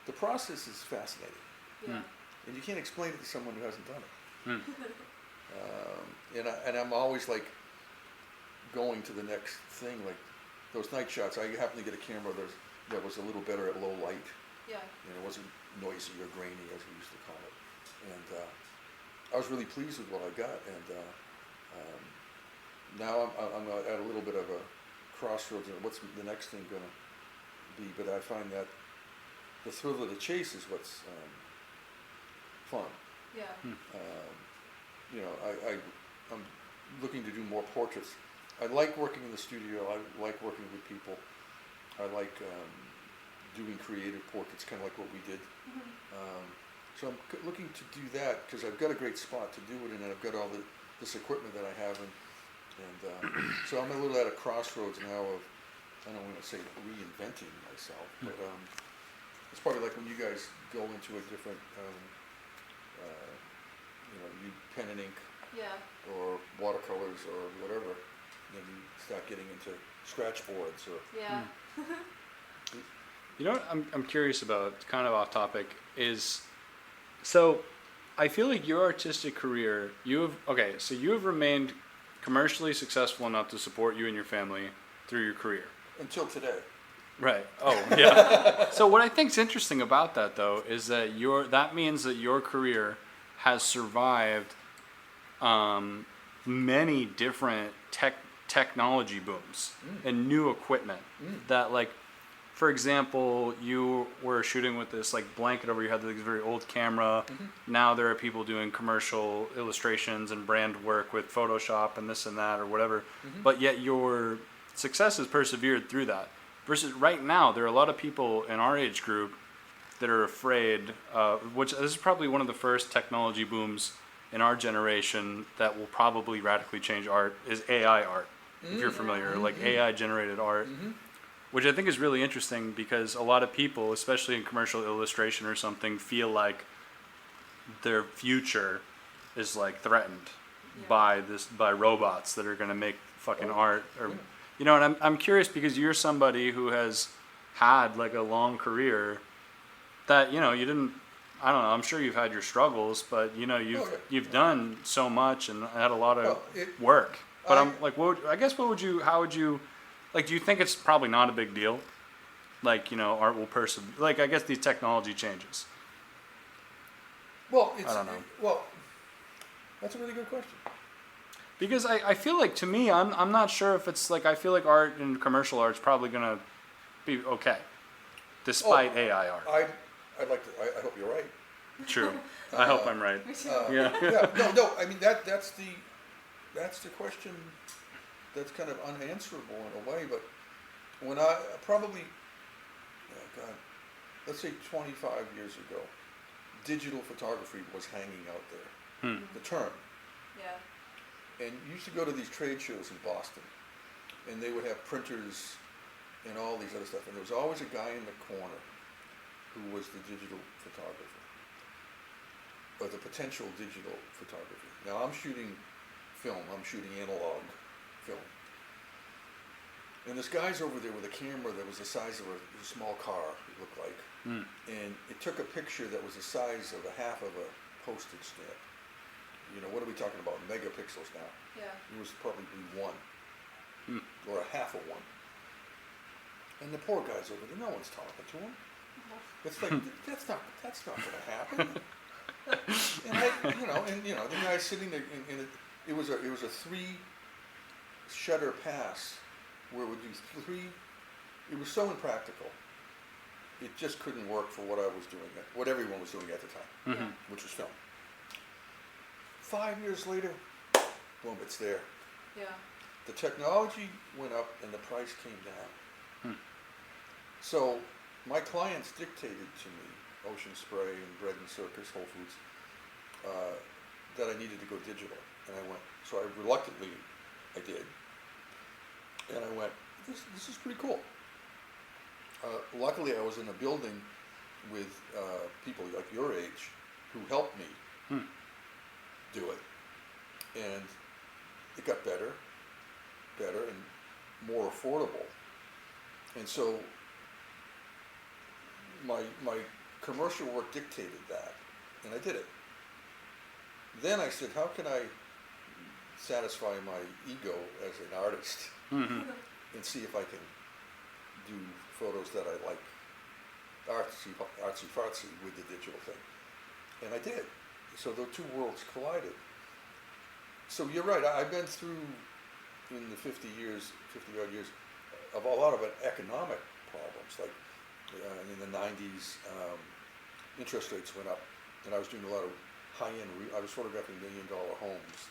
The process is fascinating, Yeah. and you can't explain it to someone who hasn't done it. And I'm always like going to the next thing, like those night shots. I happened to get a camera that was a little better at low light. Yeah. And it wasn't noisy or grainy, as we used to call it. And I was really pleased with what I got. And now I'm at a little bit of a crossroads of what's the next thing going to be. But I find that the thrill of the chase is what's fun. Yeah. You know, I'm looking to do more portraits. I like working in the studio. I like working with people. I like doing creative portraits, kind of like what we did. So I'm looking to do that because I've got a great spot to do it in, and I've got all this equipment that I have, and so I'm a little at a crossroads now of, I don't want to say reinventing myself, but it's probably like when you guys go into a different, you pen and ink, Yeah. or watercolors or whatever, then you start getting into scratch boards or. Yeah. You know what I'm curious about, kind of off topic, is, so I feel like your artistic career, you have remained commercially successful enough to support you and your family through your career. Until today. Right. Oh, yeah. So what I think is interesting about that, though, is that that means that your career has survived many different technology booms and new equipment that, like, for example, you were shooting with this like blanket over your head, like this very old camera. Now there are people doing commercial illustrations and brand work with Photoshop and this and that or whatever. But yet your success has persevered through that. Versus right now, there are a lot of people in our age group that are afraid, which this is probably one of the first technology booms in our generation that will probably radically change art, is AI art, if you're familiar, like AI generated art. Which I think is really interesting because a lot of people, especially in commercial illustration or something, feel like their future is like threatened by robots that are going to make fucking art, or you know. And I'm curious because you're somebody who has had like a long career that, you know, you didn't. I don't know. I'm sure you've had your struggles, but you know you've done so much and had a lot of work. But I'm like, how would you? Like, do you think it's probably not a big deal? Like, you know, art will persevere. Like, I guess these technology changes. Well, I don't know. Well, that's a really good question. Because I feel like, to me, I'm not sure if it's like, I feel like art and commercial art's probably gonna be okay, despite AI art. I'd like to. I hope you're right. True. I hope I'm right. Me too. Yeah. No. I mean that's the that's the question that's kind of unanswerable in a way, but when I probably, oh God, let's say 25 years ago, digital photography was hanging out there, the term. Yeah. And you used to go to these trade shows in Boston, and they would have printers and all these other stuff, and there was always a guy in the corner who was the digital photographer, or the potential digital photography. Now I'm shooting film, I'm shooting analog film. And this guy's over there with a camera that was the size of a small car, it looked like. And it took a picture that was the size of a half of a postage stamp. You know, what are we talking about? Megapixels now. Yeah. It was probably one, or a half of one. And the poor guy's over there, no one's talking to him. It's like, that's not going to happen. And the guy's sitting there, and it was a 3-shutter pass, where it would do 3. It was so impractical. It just couldn't work for what I was doing, what everyone was doing at the time, which was film. 5 years later, boom, it's there. Yeah. The technology went up and the price came down. So my clients dictated to me, Ocean Spray and Bread and Circus, Whole Foods, that I needed to go digital. And I went, so I reluctantly, I did. And I went, this is pretty cool. Luckily I was in a building with people like your age who helped me do it. And it got better and more affordable. And so my commercial work dictated that, and I did it. Then I said, how can I satisfy my ego as an artist and see if I can do photos that I like, artsy fartsy with the digital thing. And I did. So the two worlds collided. So you're right, I've been through, in the 50 odd years, of a lot of economic problems. Like in the 90s, interest rates went up, and I was doing a lot of high-end, I was photographing $1 million homes,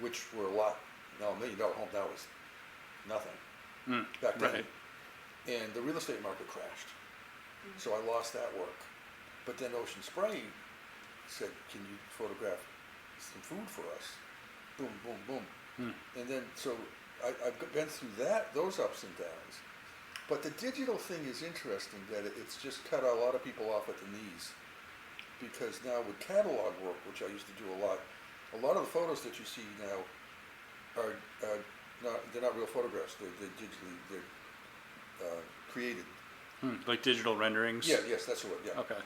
which were a lot. Now $1 million home now is nothing back then. Right. And the real estate market crashed, so I lost that work. But then Ocean Spray said, can you photograph some food for us? Boom, boom, boom. And then, so I've been through those ups and downs. But the digital thing is interesting, that it's just cut a lot of people off at the knees. Because now with catalog work, which I used to do a lot of the photos that you see now are they're not real photographs. They're digitally created. Like digital renderings? Yes, that's what. Yeah. Okay.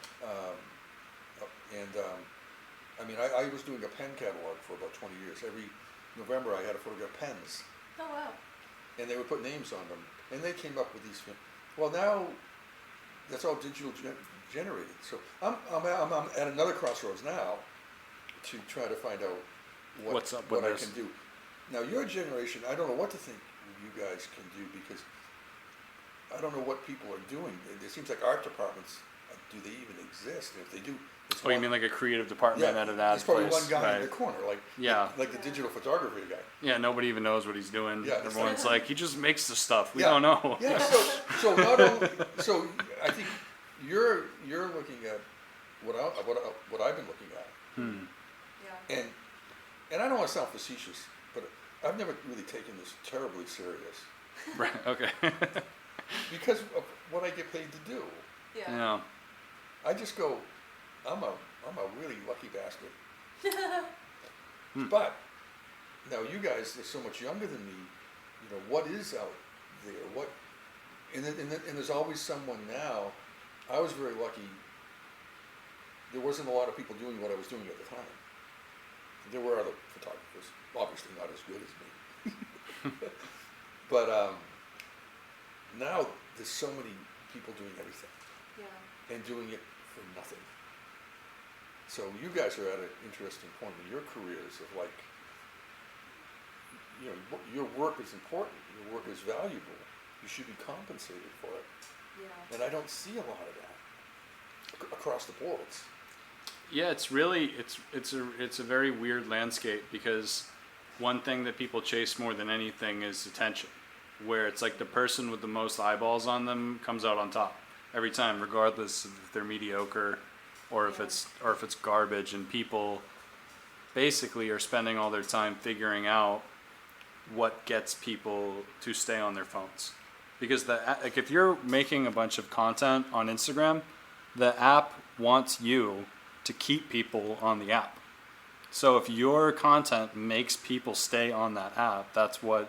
I mean, I was doing a pen catalog for about 20 years. Every November, I had to photograph pens, Oh wow. and they would put names on them, and they came up with these. Well, now that's all digital generated. So I'm at another crossroads now to try to find out What's up with what I this? can do. Now, your generation, I don't know what to think you guys can do, because I don't know what people are doing. It seems like art departments, do they even exist? And if they do, it's Oh, you mean like a creative department at an ad there's probably place? one guy in Right. the corner, like Yeah. like the digital photography guy. Yeah, nobody even knows what he's doing. Yeah, it's Everyone's like, he just makes the stuff. We Yeah. don't know. Yeah, so not only, so I think you're looking at what I've been looking at, Yeah. and I don't want to sound facetious, but I've never really taken this terribly serious Right. Okay. because of what I get paid to do. Yeah. Yeah. I just go, I'm a really lucky bastard. But now you guys are so much younger than me. You know, what is out there? What? And there's always someone now. I was very lucky. There wasn't a lot of people doing what I was doing at the time. There were other photographers, obviously not as good as me. But now there's so many people doing everything Yeah. and doing it for nothing. So you guys are at an interesting point in your careers of like, you know, your work is important. Your work is valuable. You should be compensated for it. Yeah. And I don't see a lot of that across the boards. Yeah, it's really it's a very weird landscape because one thing that people chase more than anything is attention, where it's like the person with the most eyeballs on them comes out on top every time, regardless of if they're mediocre or if it's garbage, and people basically are spending all their time figuring out what gets people to stay on their phones. Because like if you're making a bunch of content on Instagram, the app wants you to keep people on the app. So if your content makes people stay on that app, that's what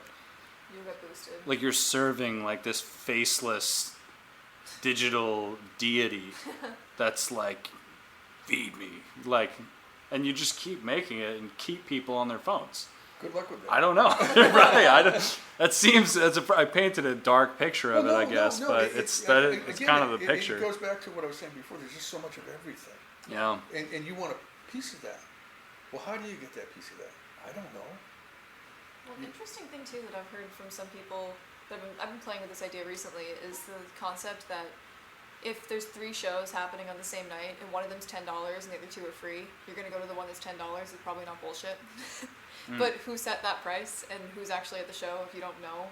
You get boosted. like you're serving like this faceless digital deity that's like, feed me, like, and you just keep making it and keep people on their phones. Good luck with that. I don't know. Right. That seems, I painted a dark picture of it, I guess, but it's kind of the picture. It goes back to what I was saying before. There's just so much of everything. Yeah. And you want a piece of that. Well, how do you get that piece of that? I don't know. Well, an interesting thing too that I've heard from some people that I've been playing with this idea recently is the concept that if there's 3 shows happening on the same night and one of them's $10 and the other 2 are free, you're gonna go to the one that's $10. It's probably not bullshit. But who set that price and who's actually at the show if you don't know?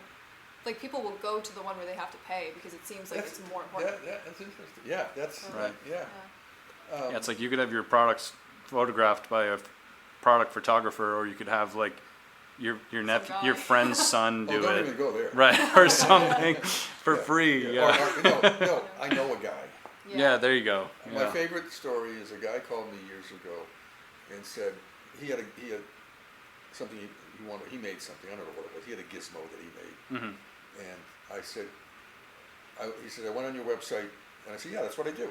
Like people will go to the one where they have to pay because it seems like it's more important. That's interesting. Yeah, that's Right. Yeah. Yeah, it's like you could have your products photographed by a product photographer, or you could have like your guy. your friend's son do don't it, even go there. right, or something for free. Yeah. No, I know a guy. Yeah, there you go. My Yeah. favorite story is a guy called me years ago and said he had something he wanted. He made something. I don't know what it was. He had a gizmo that he made. Mhm. And I said, he said, I went on your website, and I said, yeah, that's what I do.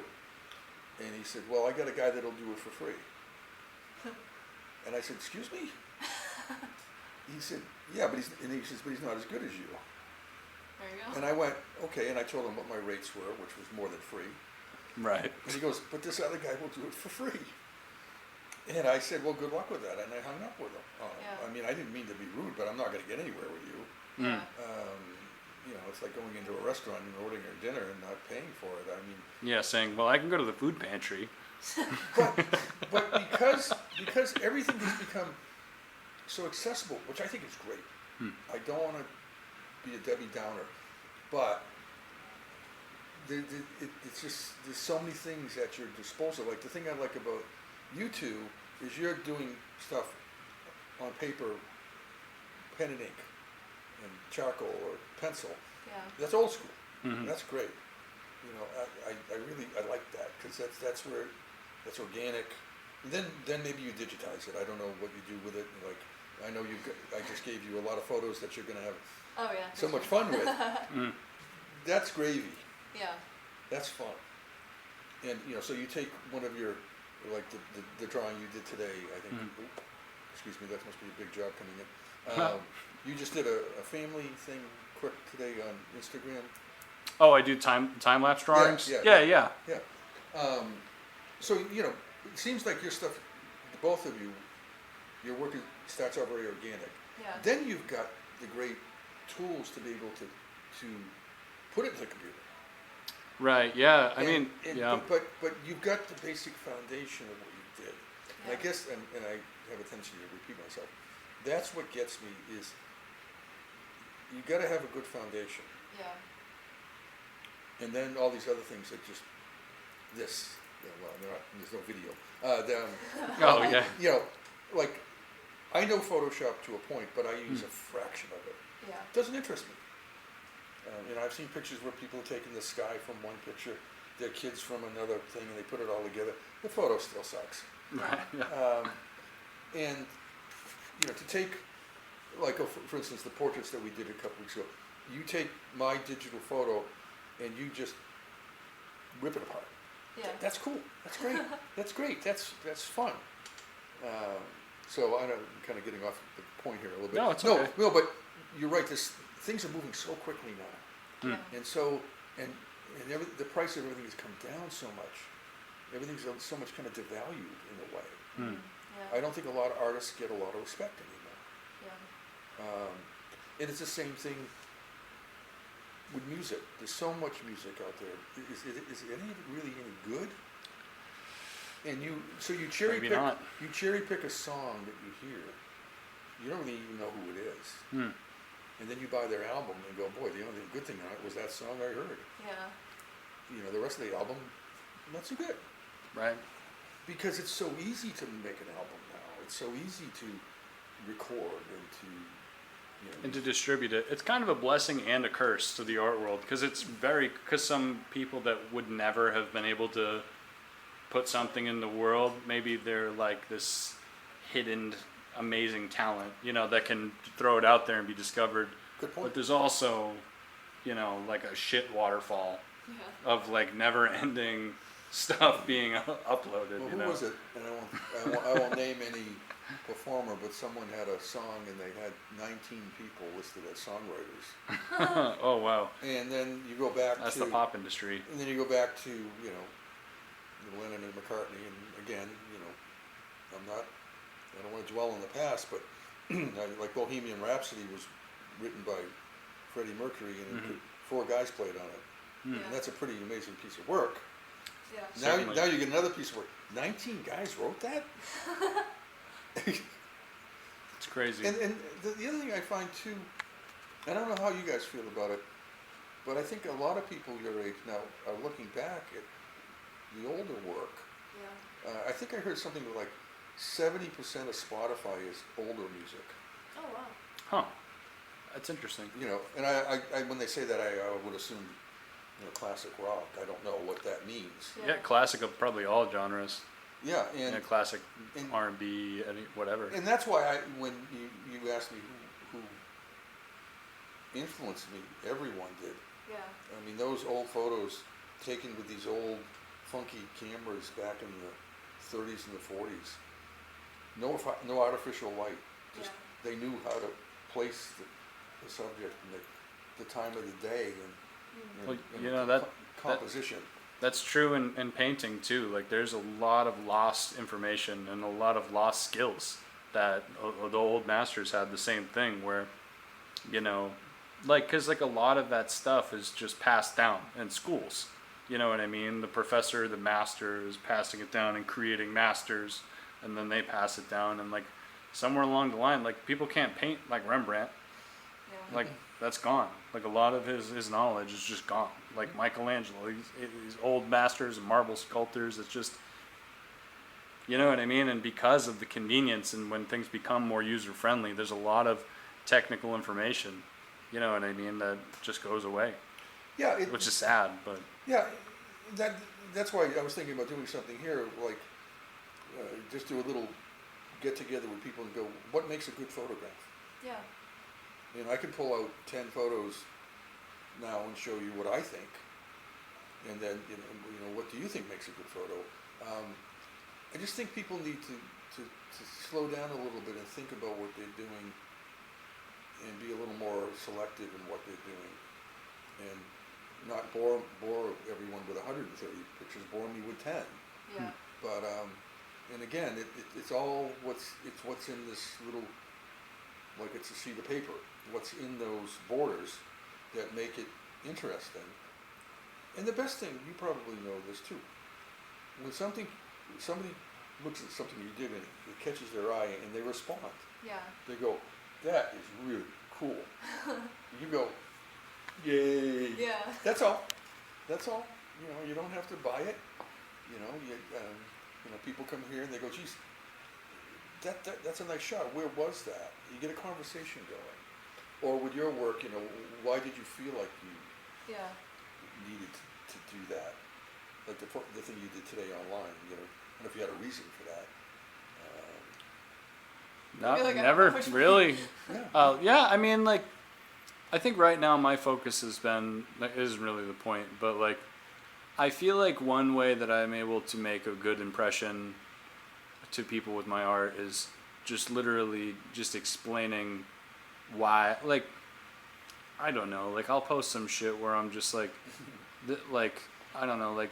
And he said, well, I got a guy that'll do it for free. And I said, excuse me? He said, yeah, but he's not as good as you. There you go. And I went, okay, and I told him what my rates were, which was more than free. Right. And he goes, but this other guy will do it for free. And I said, well, good luck with that. And I hung up with him. Yeah. I mean, I didn't mean to be rude, but I'm not going to get anywhere with you. Yeah. You know, it's like going into a restaurant and ordering your dinner and not paying for it. I mean, Yeah, saying, well, I can go to the food pantry. but because everything has become so accessible, which I think is great. I don't want to be a Debbie Downer, but it's just there's so many things at your disposal. Like the thing I like about you two is you're doing stuff on paper, pen and ink, and charcoal or pencil. Yeah. That's old school. Mhm. That's great. You know, I really like that because that's where that's organic. And then maybe you digitize it. I don't know what you do with it. Like I know I just gave you a lot of photos that you're gonna have Oh yeah. so much fun with. Mm. That's gravy. Yeah. That's fun. And you know, so you take one of your like the drawing you did today. I think. Oop, excuse me. That must be a big job coming in. You just did a family thing quick today on Instagram. Oh, I do time lapse drawings. Yeah. Yeah. So you know, it seems like your stuff, both of you, your work starts out very organic. Yeah. Then you've got the great tools to be able to put it in the computer. Right. Yeah. I And- mean, and- yeah. But you've got the basic foundation of what you did. And I Yeah. guess, and I have a tendency to repeat myself, that's what gets me is you got to have a good foundation. Yeah. And then all these other things that just, well, there's no video. Oh, yeah. You know, like, I know Photoshop to a point, but I use a fraction of it. Yeah. It doesn't interest me. You know, I've seen pictures where people are taking the sky from one picture, their kids from another thing, and they put it all together. The photo still sucks. Right. Yeah. And, you know, to take, like, for instance, the portraits that we did a couple weeks ago, you take my digital photo and you just rip it apart. Yeah. That's cool. That's great. That's great. That's fun. So I know I'm kind of getting off the point here a little bit. No, it's okay. No, but you're right. Things are moving so quickly now, Yeah. and so the price of everything has come down so much. Everything's so much kind of devalued in a way. Mm. Yeah. I don't think a lot of artists get a lot of respect anymore. Yeah. And it's the same thing with music. There's so much music out there. Is any of it really any good? And you cherry Maybe pick. not. You cherry pick a song that you hear, you don't really even know who it is. Hmm. And then you buy their album and go, boy, the only good thing on it was that song I heard. Yeah. You know, the rest of the album, not so good. Right. Because it's so easy to make an album now. It's so easy to record and to, you know. And to distribute it, it's kind of a blessing and a curse to the art world because because some people that would never have been able to put something in the world, maybe they're like this hidden amazing talent, you know, that can throw it out there and be discovered. Good point. But there's also, you know, like a shit waterfall Yeah. of like never ending stuff being uploaded. Well, you who know? was it? And I won't name any performer, but someone had a song and they had 19 people listed as songwriters. Oh wow, And then you go back that's to the pop industry. And then you go back to, you know, Lennon and McCartney, and again, you know, I don't want to dwell on the past, but like Bohemian Rhapsody was written by Freddie Mercury, and Mhm. 4 guys played on it. Hmm. Yeah. And that's a pretty amazing piece of work. Yeah. Certainly. Now you get another piece of work. 19 guys wrote that? It's crazy. And the other thing I find too, I don't know how you guys feel about it, but I think a lot of people your age now are looking back at the older work. Yeah. I think I heard something like 70% of Spotify is older music. Oh wow. Huh. That's interesting. You know, and I when they say that, I would assume, you know, classic rock. I don't know what that means. Yeah. Yeah, classic of probably all genres. Yeah, Yeah, and classic and- R&B, whatever. and that's why when you asked me who influenced me, everyone did. Yeah. I mean, those old photos taken with these old funky cameras back in the 30s and the 40s. No artificial light. Just Yeah. they knew how to place the subject and the time of the day and, Mm. Well, and you know, that- composition. That's true in painting too. Like there's a lot of lost information and a lot of lost skills that the old masters had the same thing where, you know, like, cause like a lot of that stuff is just passed down in schools. You know what I mean? The professor, the master is passing it down and creating masters, and then they pass it down, and like somewhere along the line, like people can't paint like Rembrandt. Yeah. Like that's gone. Like a lot of his knowledge is just gone. Like Michelangelo, these old masters and marble sculptors, it's just, you know what I mean? And because of the convenience and when things become more user friendly, there's a lot of technical information, you know what I mean, that just goes away, Yeah, which is sad, but yeah. That's why I was thinking about doing something here, like just do a little get together with people and go, what makes a good photograph? Yeah. You know, I can pull out 10 photos now and show you what I think, and then you know what do you think makes a good photo? I just think people need to slow down a little bit and think about what they're doing, and be a little more selective in what they're doing, and not bore everyone with 130 pictures. Bore me with 10. Yeah. But and again, it's all what's in this little, like it's a sheet of paper. What's in those borders that make it interesting. And the best thing, you probably know this too. When somebody looks at something you did and it catches their eye and they respond, Yeah. they go, "That is really cool." You go, "Yay!" Yeah. That's all. That's all. You know, you don't have to buy it. You know, you know, people come here and they go, "Geez, that's a nice shot. Where was that?" You get a conversation going. Or with your work, you know, why did you feel like you Yeah. needed to do that? Like the thing you did today online. You know, I don't know if you had a reason for that. not, feel like I don't never know which one. really. Yeah. Yeah, I mean, like, I think right now my focus has been, that isn't really the point, but like, I feel like one way that I'm able to make a good impression to people with my art is just literally just explaining why, like, I don't know, like I'll post some shit where I'm just like, like, I don't know, like,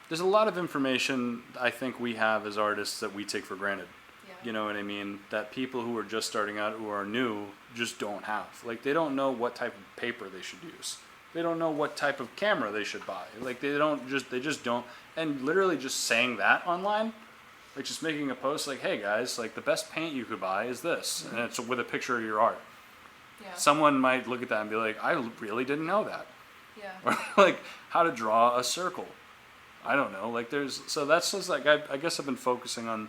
there's a lot of information I think we have as artists that we take for granted. Yeah. You know what I mean? That people who are just starting out, who are new, just don't have. Like, they don't know what type of paper they should use. They don't know what type of camera they should buy. Like, they just don't. And literally just saying that online, like just making a post like, hey guys, like the best paint you could buy is this, and it's with a picture of your art. Yeah. Someone might look at that and be like, I really didn't know that. Yeah. Or like how to draw a circle. I don't know. Like so that's just like, I guess I've been focusing on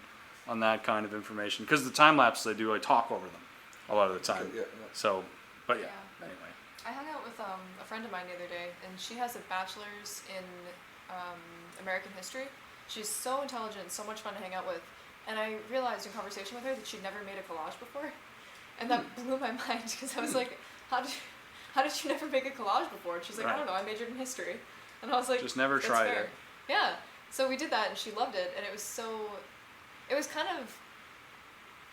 that kind of information because the time lapses I do, I talk over them a lot of the time. Yeah. So, but yeah, Yeah. anyway. I hung out with a friend of mine the other day, and she has a bachelor's in American history. She's so intelligent, so much fun to hang out with. And I realized in conversation with her that she'd never made a collage before, and that blew my mind because I was like, how did you never make a collage before? And she's like, I don't know, I majored in history, and I was like, Just never that's tried fair. it. Yeah. So we did that, and she loved it, and it was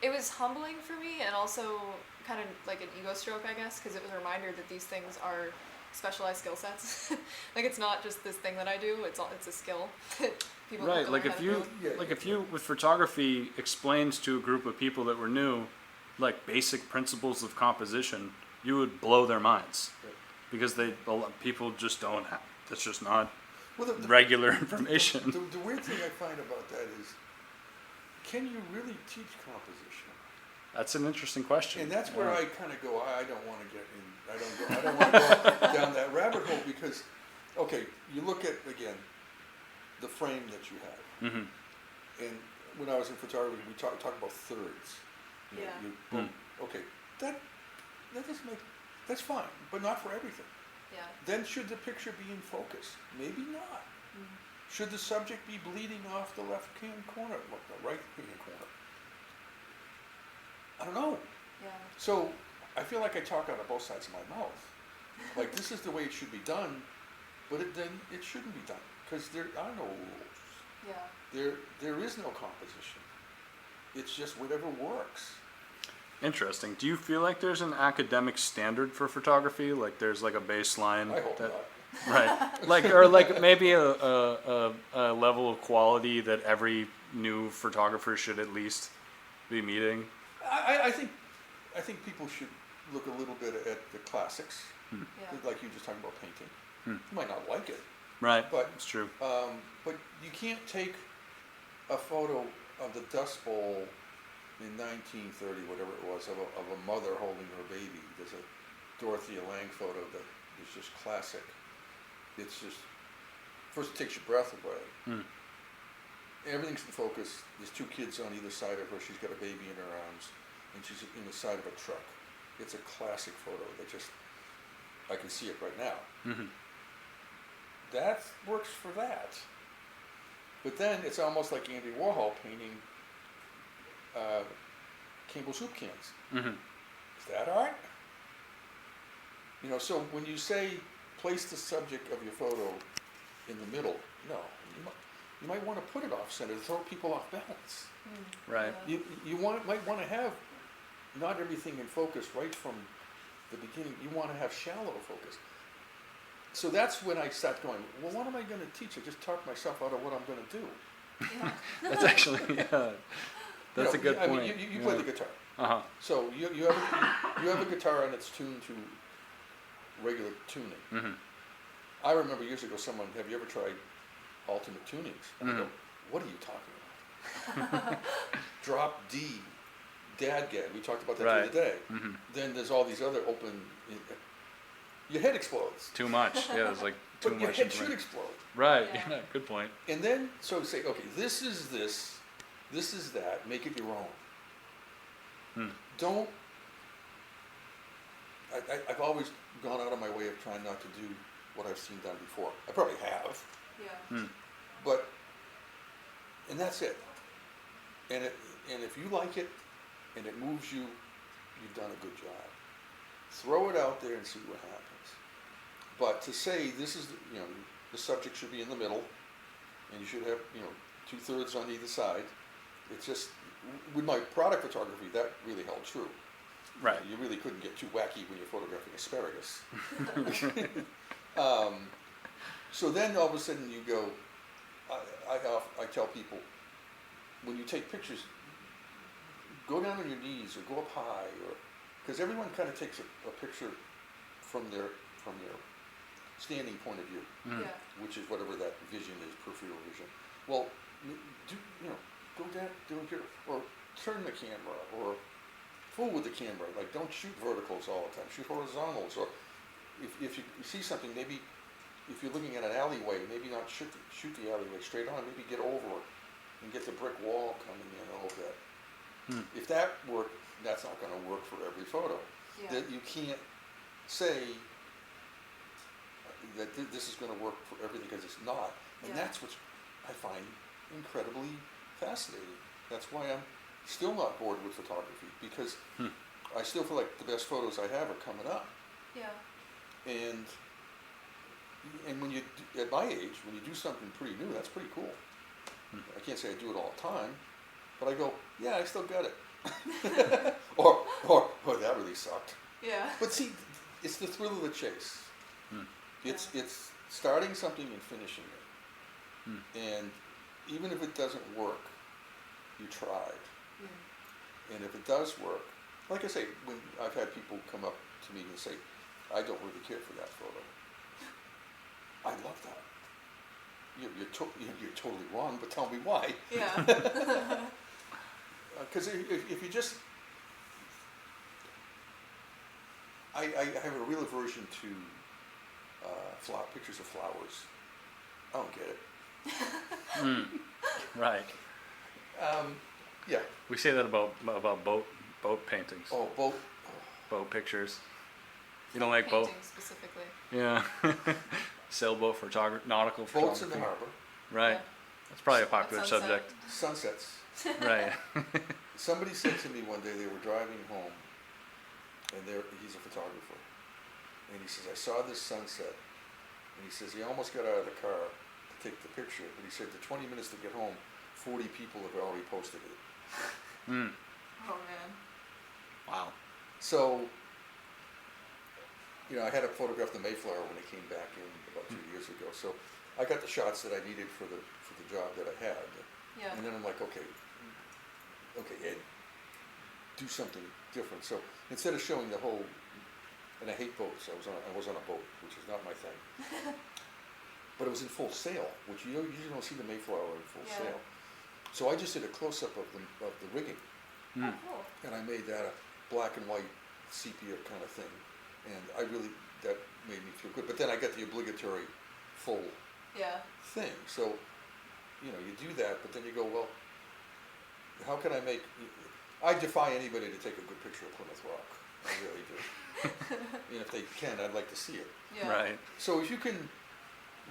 it was humbling for me, and also kind of like an ego stroke, I guess, because it was a reminder that these things are specialized skill sets. Like it's not just this thing that I do; it's a skill that people Right, don't like know if how to you build. with photography explained to a group of people that were new, like basic principles of composition, you would blow their minds, because people just don't have. That's just not Well, regular information. the weird thing I find about that is, can you really teach composition? That's an interesting question. And that's where Yeah. I kind of go, I don't want to get in, I don't want to go down that rabbit hole because, okay, you look at, again, the frame that you have. Mhm. And when I was in photography, we talk about thirds. You know, Yeah. Okay, that doesn't make, that's fine, but not for everything. Yeah. Then should the picture be in focus? Maybe not. Should the subject be bleeding off the left-hand corner, the right-hand corner? I don't know. Yeah. So I feel like I talk out of both sides of my mouth. Like this is the way it should be done, but then it shouldn't be done because there are no rules. Yeah. There is no composition. It's just whatever works. Interesting. Do you feel like there's an academic standard for photography? Like there's like a baseline I hope that, not. right? Like or like maybe a level of quality that every new photographer should at least be meeting. I think people should look a little bit at the classics, Yeah. like you were just talking about painting. You might not like it, Right. but It's true. but you can't take a photo of the Dust Bowl in 1930, whatever it was, of a mother holding her baby. There's a Dorothea Lange photo that is just classic. It's just, first it takes your breath away. Everything's in focus. There's two kids on either side of her. She's got a baby in her arms, and she's in the side of a truck. It's a classic photo that just, I can see it right now. That works for that. But then it's almost like Andy Warhol painting Campbell soup cans. Is that art? You know, so when you say place the subject of your photo in the middle, no, you might want to put it off center to throw people off balance. Right. Yeah. You might want to have not everything in focus right from the beginning. You want to have shallow focus. So that's when I start going, well, what am I going to teach? I just talk myself out of what I'm going to do. Yeah. That's actually that's a good I point. mean, you play the guitar. Uh-huh. So you have a guitar and it's tuned to regular tuning. I remember years ago someone, have you ever tried alternate tunings? And I go, what are you talking about? Drop D, dadgad. We talked about that Right. the other day. Then there's all these other open. Your head explodes. Too much. Yeah, it's like too But your much head should information. explode. Right. Yeah. Yeah. Good point. And then, so say, okay, this is this, this is that, make it your own. Don't, I've always gone out of my way of trying not to do what I've seen done before. I probably have, Yeah. but, and that's it. And if you like it, and it moves you, you've done a good job. Throw it out there and see what happens. But to say this is, the subject should be in the middle, and you should have, 2/3 on either side. It's just, with my product photography, that really held true. Right. You really couldn't get too wacky when you're photographing asparagus. So then all of a sudden you go, I tell people, when you take pictures, go down on your knees or go up high, because everyone kind of takes a picture from their standing point of view, Yeah. which is whatever that vision is, peripheral vision. Well, go down, or turn the camera, or fool with the camera. Like, don't shoot verticals all the time. Shoot horizontals. Or if you see something, maybe if you're looking at an alleyway, maybe not shoot the alleyway straight on. Maybe get over it and get the brick wall coming in a little bit. If that worked, that's not going to work for every photo. Yeah. That you can't say that this is going to work for everything, because it's not. And that's what I find incredibly fascinating. That's why I'm still not bored with photography, because I still feel like the best photos I have are coming up. Yeah. And when you, at my age, when you do something pretty new, that's pretty cool. I can't say I do it all the time, but I go, yeah, I still got it. or that really sucked. Yeah. But see, it's the thrill of the chase. It's starting something and finishing it. And even if it doesn't work, you tried. And if it does work, like I say, when I've had people come up to me and say, I don't really care for that photo. I love that. You're totally wrong, but tell me why. Yeah. Because if you just, I have a real aversion to pictures of flowers. I don't get it. Right. Yeah. We say that about boat paintings, Oh, boat pictures. You don't like boat? Painting specifically. Yeah. Sailboat photography, nautical boats photography. in the harbor, Right. Yeah. That's probably a popular At sunset. subject. sunsets. Right. Somebody said to me one day, they were driving home, and he's a photographer, and he says, I saw this sunset, and he says he almost got out of the car to take the picture, but he said the 20 minutes to get home, 40 people have already posted it. Oh man. Wow. So, I had to photograph the Mayflower when it came back in about 2 years ago. So I got the shots that I needed for the job that I had. Yeah. And then I'm like, okay, Ed, do something different. So instead of showing the whole, and I hate boats. I was on a boat, which is not my thing. But it was in full sail, which you usually don't see the Mayflower in full sail. So I just did a close-up of the rigging, Oh, cool. and I made that a black and white sepia kind of thing. And that made me feel good. But then I got the obligatory full thing. So, you do that, but then you go, well, how can I I defy anybody to take a good picture of Plymouth Rock. I really do. And if they can, I'd like to see it. Yeah. Right. So if you can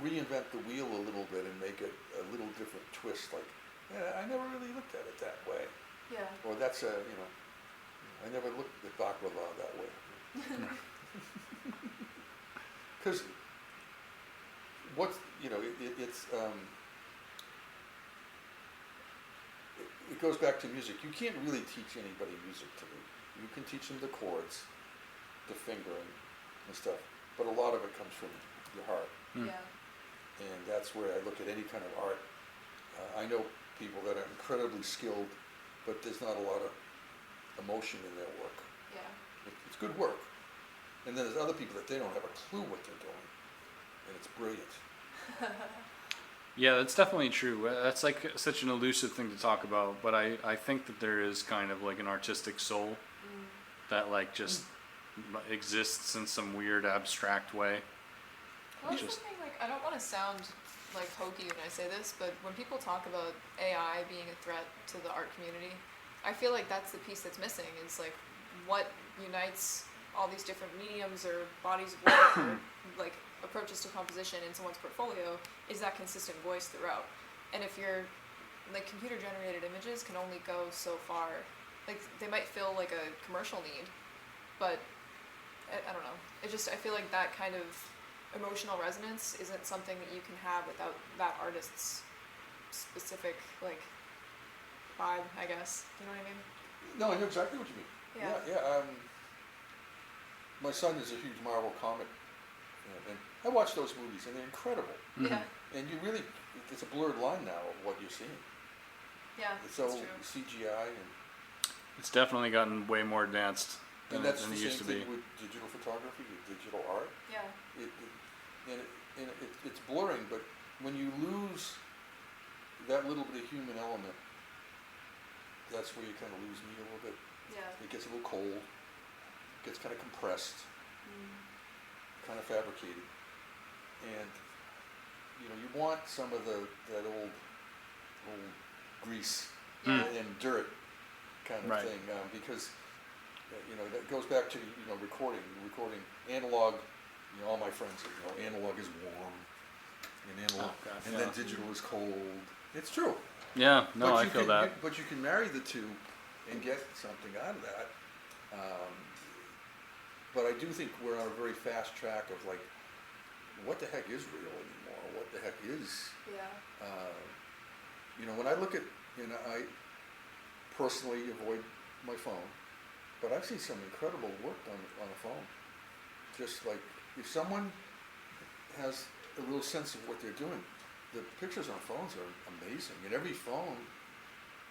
reinvent the wheel a little bit and make it a little different twist, like, yeah, I never really looked at it that way. Yeah. Or that's I never looked at baklava that way. Because it goes back to music. You can't really teach anybody music to me. You can teach them the chords, the fingering and stuff, but a lot of it comes from your heart. Yeah. And that's where I look at any kind of art. I know people that are incredibly skilled, but there's not a lot of emotion in their work. Yeah. It's good work. And then there's other people that they don't have a clue what they're doing, and it's brilliant. Yeah, that's definitely true. That's like such an elusive thing to talk about, but I think that there is kind of like an artistic soul that like just exists in some weird abstract way. Well, it's something like, I don't want to sound like hokey when I say this, but when people talk about AI being a threat to the art community, I feel like that's the piece that's missing, is like what unites all these different mediums or bodies of work or like approaches to composition in someone's portfolio is that consistent voice throughout. And if you're like, computer generated images can only go so far. Like, they might fill like a commercial need, but I don't know. I feel like that kind of emotional resonance isn't something that you can have without that artist's specific like vibe, I guess. You know what I mean? No, I know exactly what you mean. Yeah. My son is a huge Marvel comic, and I watch those movies, and they're incredible. Yeah. And it's a blurred line now of what you're seeing. Yeah, It's so that's true. CGI, and It's definitely gotten way more advanced than that's it the used same to be. thing with digital photography, with digital art. Yeah. It's blurring, but when you lose that little bit of human element, that's where you kind of lose me a little bit. Yeah. It gets a little cold, gets kind of compressed, kind of fabricated, and you know, you want some of that old grease Yeah. and dirt kind of Right. thing, because you know, that goes back to, you know, recording analog. You know, all my friends say, you know, analog is warm, and analog, Oh, God, and yeah. then digital is cold. It's true. Yeah, no, But I you feel can, that. but you can marry the two and get something out of that. But I do think we're on a very fast track of like, what the heck is real anymore? What the heck is, Yeah. you know, when I look at, you know, I personally avoid my phone, but I've seen some incredible work on a phone. Just like, if someone has a real sense of what they're doing, the pictures on phones are amazing. And every phone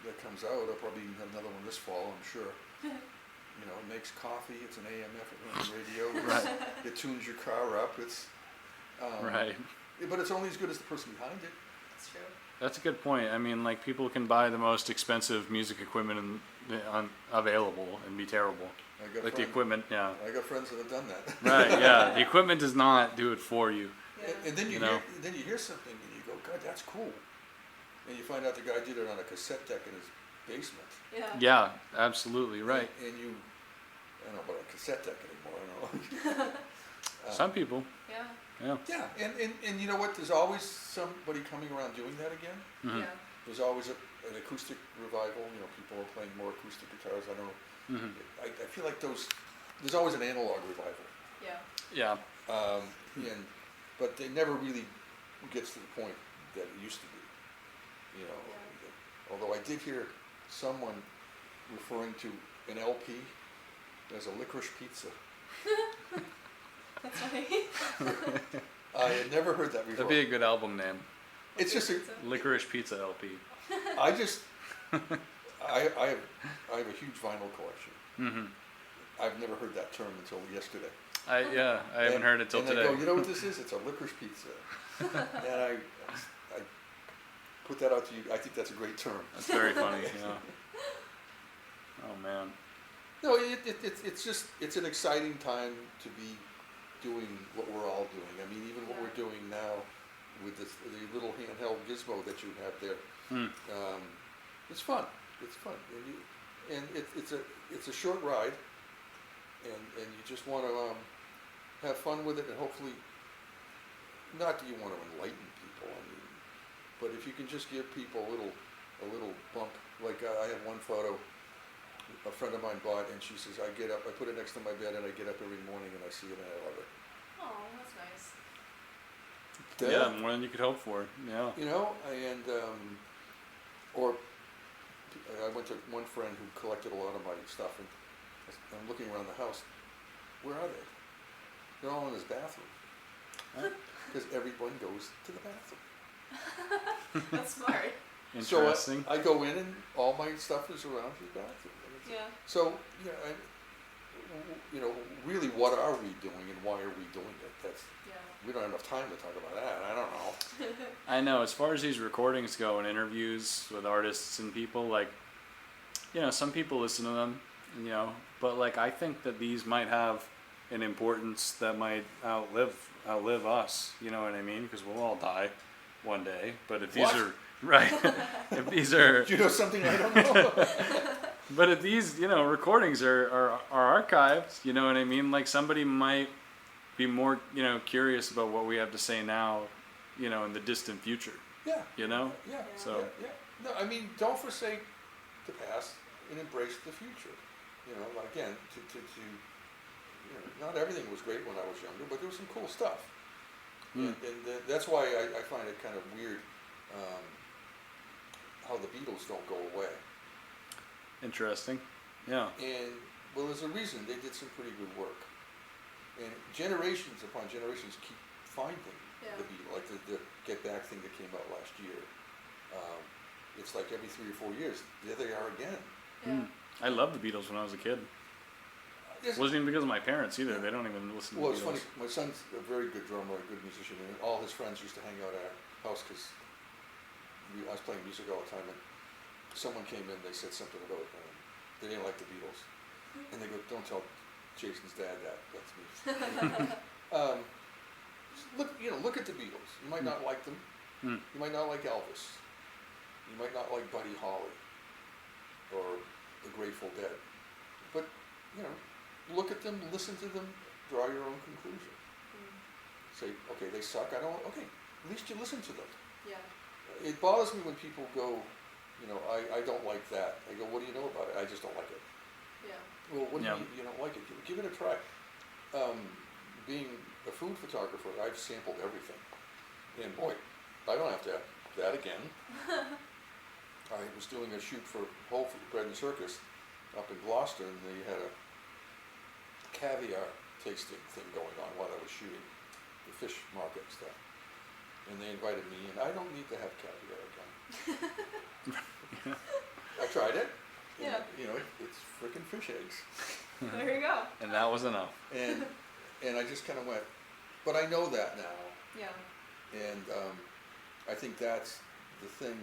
that comes out, I'll probably have another one this fall, I'm sure. You know, it makes coffee, it's an AM, FM radio, Right. it tunes your car up, it's, Right. but it's only as good as the person behind it. That's true. That's a good point. I mean, like, people can buy the most expensive music equipment available and be terrible. I got Like the friends, equipment, yeah. I got friends that have done that. Right, yeah. The equipment does not do it for you. Yeah. And then You know? then you hear something and you go, God, that's cool. And you find out the guy did it on a cassette deck in his basement. Yeah. Yeah, absolutely, right. And you, I don't know about a cassette deck anymore, I don't know. Some people, Yeah. yeah. Yeah, and you know what, there's always somebody coming around doing that again. Mhm. Yeah. There's always an acoustic revival, you know, people are playing more acoustic guitars, I don't know. Mhm. I feel like there's always an analog revival. Yeah. Yeah, But it never really gets to the point that it used to be, you know. Yeah. Although I did hear someone referring to an LP as a licorice pizza. That's funny. I had never heard that before. that'd be a good album name. It's just a, Licorice Pizza LP. I just, I have a huge vinyl collection. Mm-hmm. I've never heard that term until yesterday. I haven't heard it till and today. I go, you know what this is? It's a licorice pizza. And I put that out to you. I think that's a great term. That's very funny. Yeah. Oh man. No, it's an exciting time to be doing what we're all doing. I mean, even what we're doing now with the little handheld gizmo that you have there, Mm. it's fun. It's fun, and it's a short ride, and you just want to have fun with it, and hopefully, not that you want to enlighten people. I mean, but if you can just give people a little bump. Like I have one photo a friend of mine bought, and she says, I get up, I put it next to my bed, and I get up every morning and I see it and I love it. Oh, that's nice. Yeah, more than you could hope for. Yeah. You know, and or I went to one friend who collected a lot of my stuff, and I'm looking around the house. Where are they? They're all in his bathroom. Because everyone goes to the bathroom. That's smart. Interesting. So I go in and all my stuff is around his bathroom. Yeah. So, you know, really, what are we doing and why are we doing it? Yeah. We don't have enough time to talk about that. I don't know. I know, as far as these recordings go and interviews with artists and people, like, you know, some people listen to them, you know, but like, I think that these might have an importance that might outlive us, you know what I mean? Because we'll all die one day, but if these What? are, right, if these are, Do you know something I don't know? but if these, you know, recordings are archived, you know what I mean? Like, somebody might be more, you know, curious about what we have to say now, you know, in the distant future, Yeah. you know? Yeah. So- Yeah. No, I mean, don't forsake the past and embrace the future. You know, again, you know, not everything was great when I was younger, but there was some cool stuff. Mm. And that's why I find it kind of weird how the Beatles don't go away. Interesting. Yeah. And, well, there's a reason they did some pretty good work. And generations upon generations keep finding the Beatles, like the Get Back thing that came out last year. It's like every 3 or 4 years, there they are again. Yeah. I loved the Beatles when I was a kid. It wasn't even because of my parents either. They don't even listen Well, to it's the Beatles. funny. My son's a very good drummer, a good musician, and all his friends used to hang out at our house because I was playing music all the time. And someone came in, they said something about, they didn't like the Beatles. And they go, don't tell Jason's dad that, that's me. Look at the Beatles. You might not like them. You might not like Elvis. You might not like Buddy Holly or the Grateful Dead. But, look at them, listen to them, draw your own conclusion. Say, okay, they suck, okay, at least you listen to them. Yeah. It bothers me when people go, I don't like that. I go, what do you know about it? I just don't like it. Yeah. Well, what do you mean you don't like it? Give it a try. Being a food photographer, I've sampled everything. And boy, I don't have to have that again. I was doing a shoot for Whole Food Bread and Circus up in Gloucester, and they had a caviar tasting thing going on while I was shooting the fish market stuff. And they invited me, and I don't need to have caviar again. I tried it. Yeah. And, it's frickin' fish eggs. There you go. And that was enough. And I just kind of went, but I know that now. Yeah. And I think that's the thing.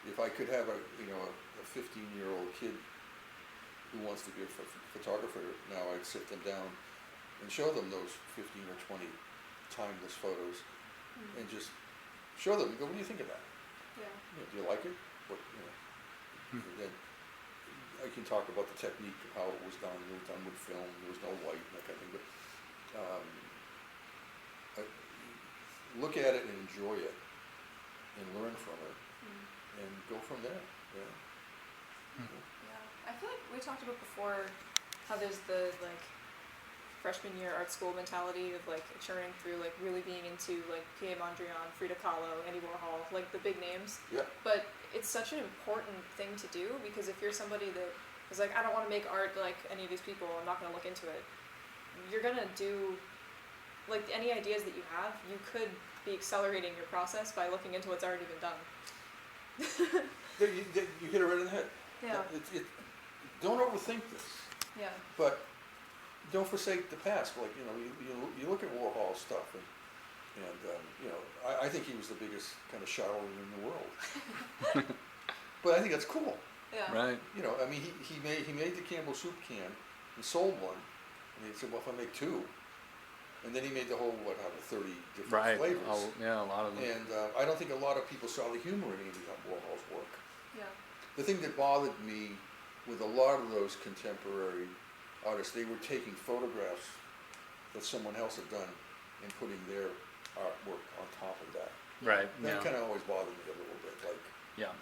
If I could have a 15-year-old kid who wants to be a photographer now, I'd sit them down and show them those 15 or 20 timeless photos and just show them and go, what do you think of that? Yeah. Do you like it? What, and then I can talk about the technique of how it was done. It was done with film. There was no light and that kind of thing. But look at it and enjoy it and learn from it and go from there. Yeah. Yeah. I feel like we talked about before how there's the freshman year art school mentality of churning through really being into P.A. Mondrian, Frida Kahlo, Andy Warhol, the big names. Yeah. But it's such an important thing to do because if you're somebody that is I don't want to make art like any of these people, I'm not going to look into it. You're going to do any ideas that you have, you could be accelerating your process by looking into what's already been done. You hit it right in the head. Yeah. Don't overthink this. Yeah. But don't forsake the past. You look at Warhol's stuff, and I think he was the biggest kind of charlatan in the world. But I think that's cool. Yeah. Right. He made the Campbell soup can and sold one, and he said, well, if I make two, and then he made the whole 30 different flavors. Yeah, a lot of them. And I don't think a lot of people saw the humor in Andy Warhol's work. Yeah. The thing that bothered me with a lot of those contemporary artists, they were taking photographs that someone else had done and putting their artwork on top of that. Right. That kind of always bothered me a little bit.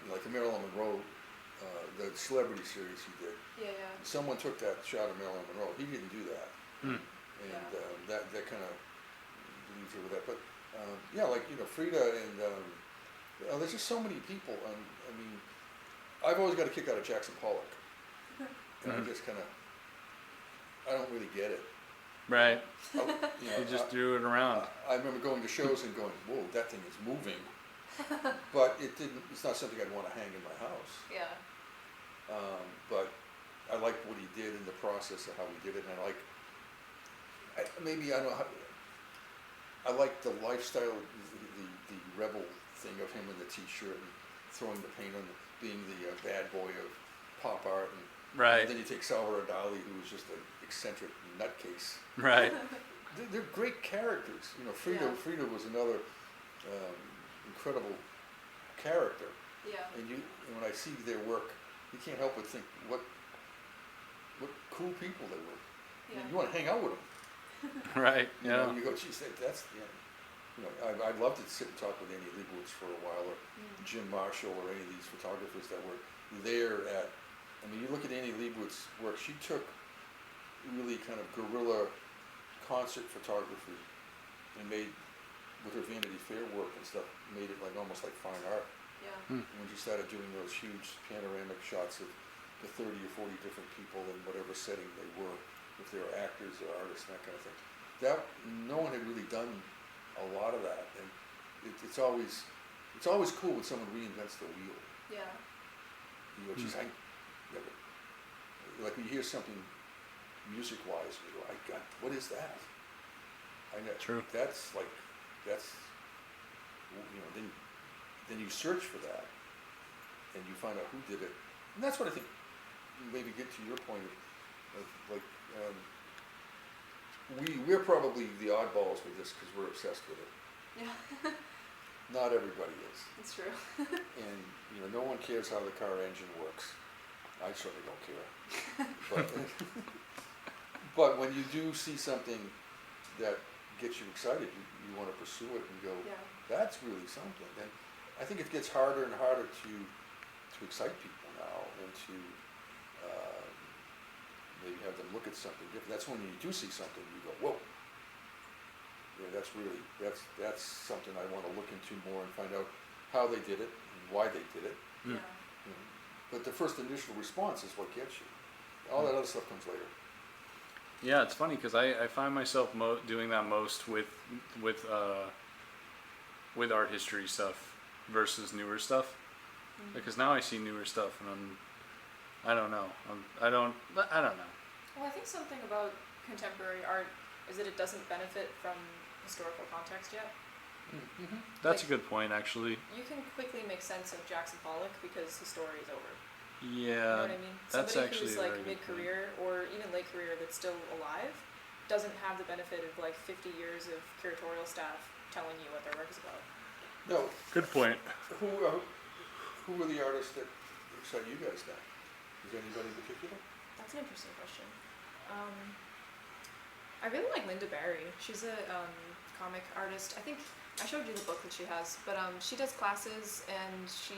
Like the Marilyn Monroe, the celebrity series he did. Yeah, yeah. Someone took that shot of Marilyn Monroe. He didn't do that. And that kind of leaves her with that. But Frida and there's just so many people. I've always got a kick out of Jackson Pollock. And I just kind of, I don't really get it. Right. You just threw it around. I remember going to shows and going, whoa, that thing is moving. But it's not something I'd want to hang in my house. Yeah. But I like what he did in the process of how he did it, and I like the lifestyle, the rebel thing of him in the t-shirt and throwing the paint on, being the bad boy of pop art, and then you take Salvador Dali, who was just an eccentric nutcase. Right. They're great characters. Frida was another incredible character. Yeah. And when I see their work, you can't help but think what cool people they were. Yeah. You want to hang out with them. Right. Yeah. You go, geez, that's I'd love to sit and talk with Annie Leibovitz for a while, or Jim Marshall, or any of these photographers that were there at. You look at Annie Leibovitz's work. She took really kind of guerrilla concert photography and made, with her Vanity Fair work and stuff, made it almost like fine art. Yeah. When she started doing those huge panoramic shots of the 30 or 40 different people in whatever setting they were, if they were actors or artists, and that kind of thing. No one had really done a lot of that, and it's always cool when someone reinvents the wheel. Yeah. You go, geez, when you hear something music-wise, you go, what is that? True. Then you search for that, and you find out who did it. And that's what I think, maybe get to your point of like, we're probably the oddballs with this because we're obsessed with it. Yeah, Not everybody is. it's true. And, no one cares how the car engine works. I certainly don't care. But, but when you do see something that gets you excited, you want to pursue it and go, Yeah. that's really something. And I think it gets harder and harder to excite people now and to maybe have them look at something different. That's when you do see something, you go, whoa. Yeah, that's something I want to look into more and find out how they did it and why they did it. Yeah. But the first initial response is what gets you. All that other stuff comes later. Yeah, it's funny because I find myself doing that most with art history stuff versus newer stuff. Because now I see newer stuff and I don't know. I don't know. Well, I think something about contemporary art is that it doesn't benefit from historical context yet. Mm-hmm. That's a good point, actually. You can quickly make sense of Jackson Pollock because his story is over. You Yeah, know what I mean? that's Somebody actually who's a like very good mid-career or even late career that's still alive doesn't have the benefit of like 50 years of curatorial staff telling you what their work is about. No, good point. who were the artists that excite you guys now? Is there anybody in particular? That's an interesting question. I really like Linda Barry. She's a comic artist. I think I showed you the book that she has, but she does classes and she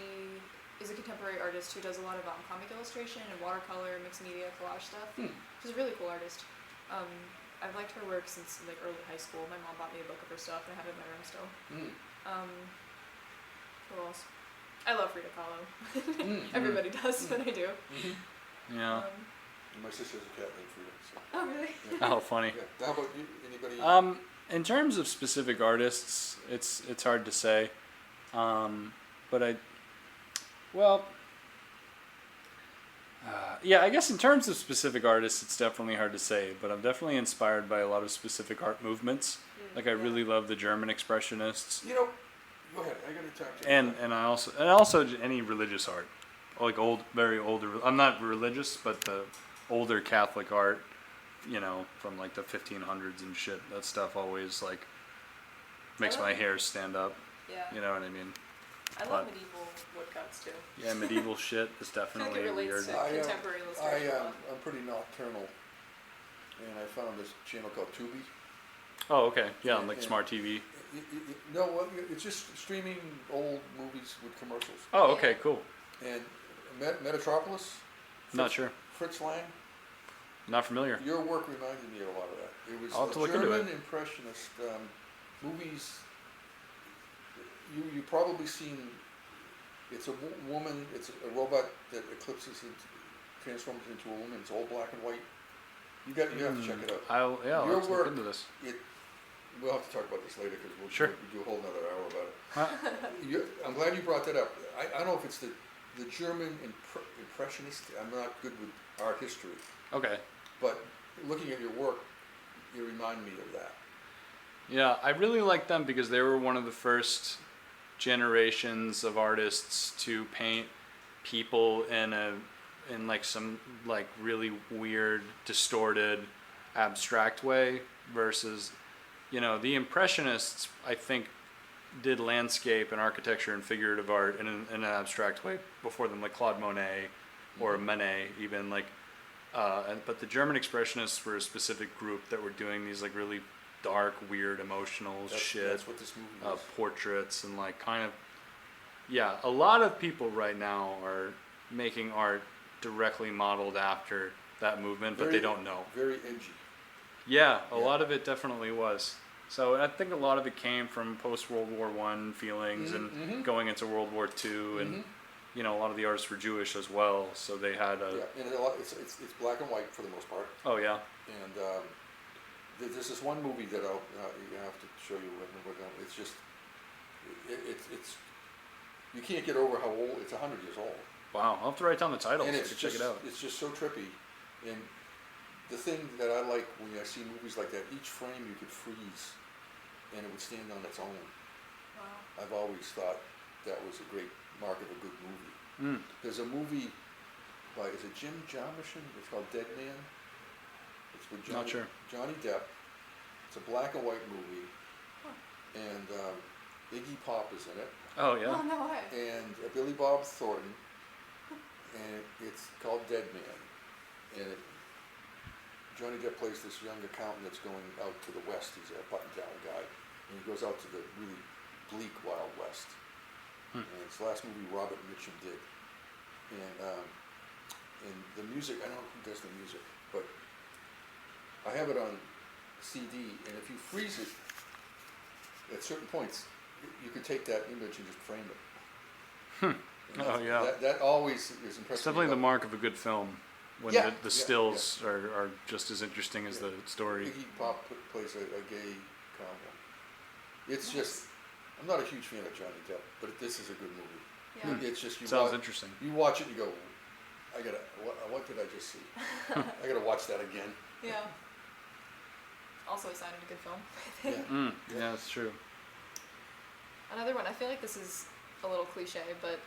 is a contemporary artist who does a lot of comic illustration and watercolor, mixed media, collage stuff. She's a really cool artist. I've liked her work since like early high school. My mom bought me a book of her stuff and I have it in my room still. Who else? I love Frida Kahlo. Everybody does, but I do. Yeah. My sister has a cat named Frida. So. Oh really? Oh, funny. Yeah. How about you? Anybody? In terms of specific artists, it's hard to say. But yeah, I guess in terms of specific artists, it's definitely hard to say. But I'm definitely inspired by a lot of specific art movements. Like I really love the German Expressionists. Go ahead. I gotta talk to you. And I also any religious art, like very older. I'm not religious, but the older Catholic art, from like the 1500s and shit. That stuff always like makes my hair stand up. Yeah. You know what I mean? I love medieval woodcuts too. Yeah, medieval shit is I think definitely it relates weird. to contemporary illustration. I'm pretty nocturnal, and I found this channel called Tubi. Oh, okay. Yeah, And- like and- smart TV. No, well, it's just streaming old movies with commercials. Oh, okay, cool. And Metropolis. Not sure. Fritz Lang. Not familiar. Your work reminded me of a lot of that. It was I'll have to look into German it. impressionist movies. You probably seen. It's a woman. It's a robot that transforms into a woman. It's all black and white. You have to check it out. I'll Your have to look work, into this. We'll have to talk about this later because we'll Sure. do a whole nother hour about it. Huh? I'm glad you brought that up. I don't know if it's the German impressionist. I'm not good with art history, Okay. but looking at your work, you remind me of that. Yeah, I really like them because they were one of the first generations of artists to paint people in like some like really weird, distorted, abstract way versus, the Impressionists, I think, did landscape and architecture and figurative art in an abstract way before them, like Claude Monet or Manet even, like, but the German Expressionists were a specific group that were doing these like really dark, weird, emotional shit. That's what this movie is. Portraits and like a lot of people right now are making art directly modeled after that movement, but they don't know. Very edgy. Yeah, a lot of it definitely was. So I think a lot of it came from post-World War I feelings and going into World War II, and a lot of the artists were Jewish as well, so they had and it's black and white for the most part. Oh yeah. And there's this one movie that I'll have to show you when we're done. It's just it's you can't get over how old it's. 100 years old. Wow, I'll have to write down the title And so I can check it out. It's just so trippy. And the thing that I like when I see movies like that, each frame you could freeze, and it would stand on its own. Wow. I've always thought that was a great mark of a good movie. Mm. There's a movie by, is it Jim Jarmusch? It's called Dead Man. It's with Not sure. Johnny Depp. It's a black and white movie, Huh. and Iggy Pop is in it, Oh yeah. Oh, no way. and Billy Bob Thornton, and it's called Dead Man. And Johnny Depp plays this young accountant that's going out to the west. He's a button-down guy, and he goes out to the really bleak Wild West. Hmm. And it's the last movie Robert Mitchum did. And the music, I don't know who does the music, but I have it on CD, and if you freeze it at certain points, you can take that image and just frame it. And Oh, yeah. That always is impressive. It's definitely the mark of a good film when Yeah, the stills Are just as interesting as the story. Iggy Pop plays a gay cowboy. It's just, I'm not a huge fan of Johnny Depp, but this is a good movie. Yeah. It's just, Sounds interesting. you watch it and you go, what did I just see? I gotta watch that again. Yeah. Also a sign of a good film. Yeah. Yeah, that's true. Another one, I feel like this is a little cliche, but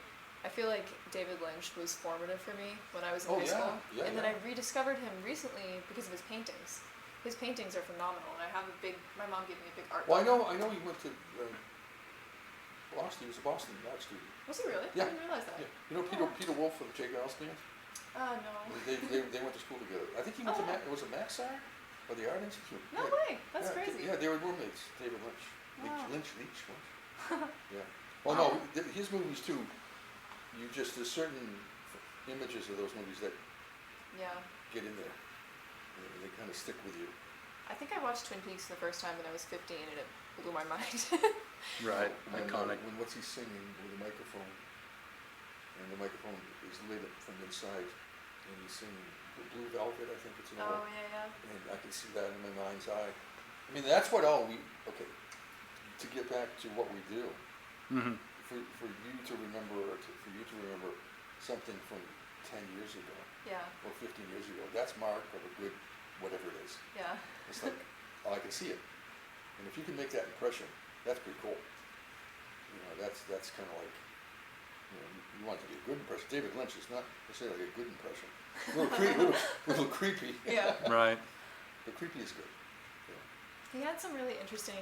I feel like David Lynch was formative for me when I was in Oh, high yeah. school. Yeah, and then yeah. I rediscovered him recently because of his paintings. His paintings are phenomenal, and I have my mom gave me a big art Well, book. I know he went to Boston. He was a Boston art student. Was he really? Yeah. I didn't realize that. Yeah. You know Peter Wolf from Jake Giles band? No. They went to school together. I think he went to Oh. was it Maxar or the Art Institute? No Yeah. way. That's Yeah, crazy. Yeah, they were roommates. David Lynch. Wow. Lynch. Yeah. Well, no, his movies too. There's certain images of those movies that Yeah. get in there. And they kind of stick with you. I think I watched Twin Peaks the first time when I was 15, and it blew my mind. Right. When, Iconic. When what's he singing with the microphone, and the microphone is lit from inside, and he's singing Blue Velvet, I think it's an Oh old, yeah. and I can see that in my mind's eye. I mean, that's what to get back to what we do, Mm-hmm. for you to remember, something from 10 years ago, Yeah. or 15 years ago, that's mark of a good, whatever it is. Yeah. It's like, oh, I can see it. And if you can make that impression, that's pretty cool. That's kind of like, you want it to be a good impression. David Lynch is not necessarily a good impression. A little creepy. Yeah. Right. But creepy is good. He had some really interesting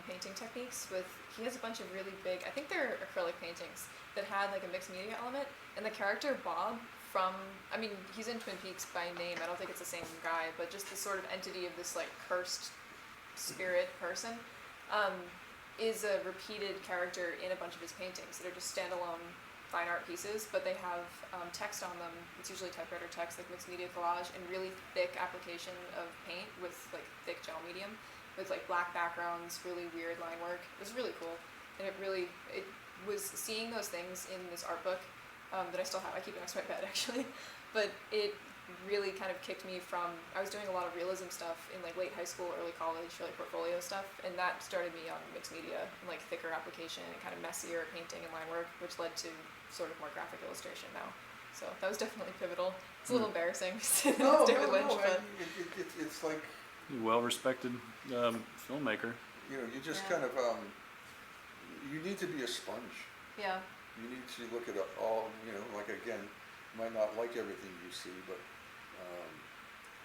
painting techniques he has a bunch of really big, I think they're acrylic paintings that had like a mixed media element, and the character Bob he's in Twin Peaks by name, I don't think it's the same guy, but just the sort of entity of this like cursed spirit person, is a repeated character in a bunch of his paintings that are just standalone fine art pieces, but they have text on them. It's usually typewriter text, like mixed media collage, and really thick application of paint with like thick gel medium, with like black backgrounds, really weird line work. It was really cool, and it was seeing those things in this art book that I still have. I keep it next to my bed actually, but it really kind of kicked me from. I was doing a lot of realism stuff in like late high school, early college, or like portfolio stuff, and that started me on mixed media and like thicker application and kind of messier painting and line work, which led to sort of more graphic illustration now. So that was definitely pivotal. It's a little embarrassing. No, David Lynch, but it's like, Well-respected filmmaker. you just Yeah. kind of, you need to be a sponge. yeah, You need to look at all, like again, you might not like everything you see, but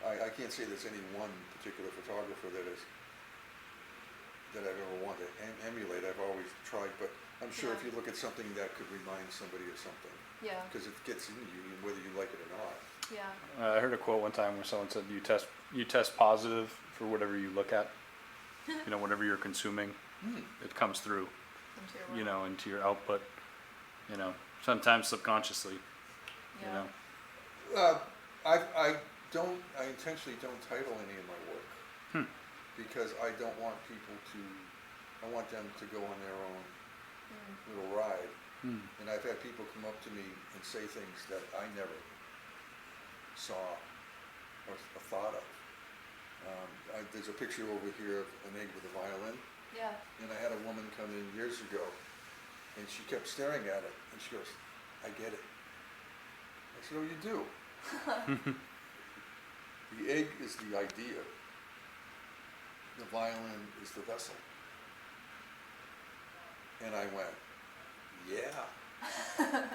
I can't say there's any one particular photographer that I've ever wanted to emulate. I've always tried, but I'm sure if Yeah. you look at something that could remind somebody of something, yeah, because it gets into you, whether you like it or not. yeah. I heard a quote one time where someone said, "You test positive for whatever you look at. Whatever you're consuming, it comes through. Into your work. Into your output. Sometimes subconsciously. Yeah. I intentionally don't title any of my work because I don't want people I want them to go on their own little ride. And I've had people come up to me and say things that I never saw or thought of. There's a picture over here of an egg with a violin, Yeah. and I had a woman come in years ago, and she kept staring at it, and she goes, "I get it." I said, "Oh, you do?" The egg is the idea. The violin is the vessel. And I went, yeah.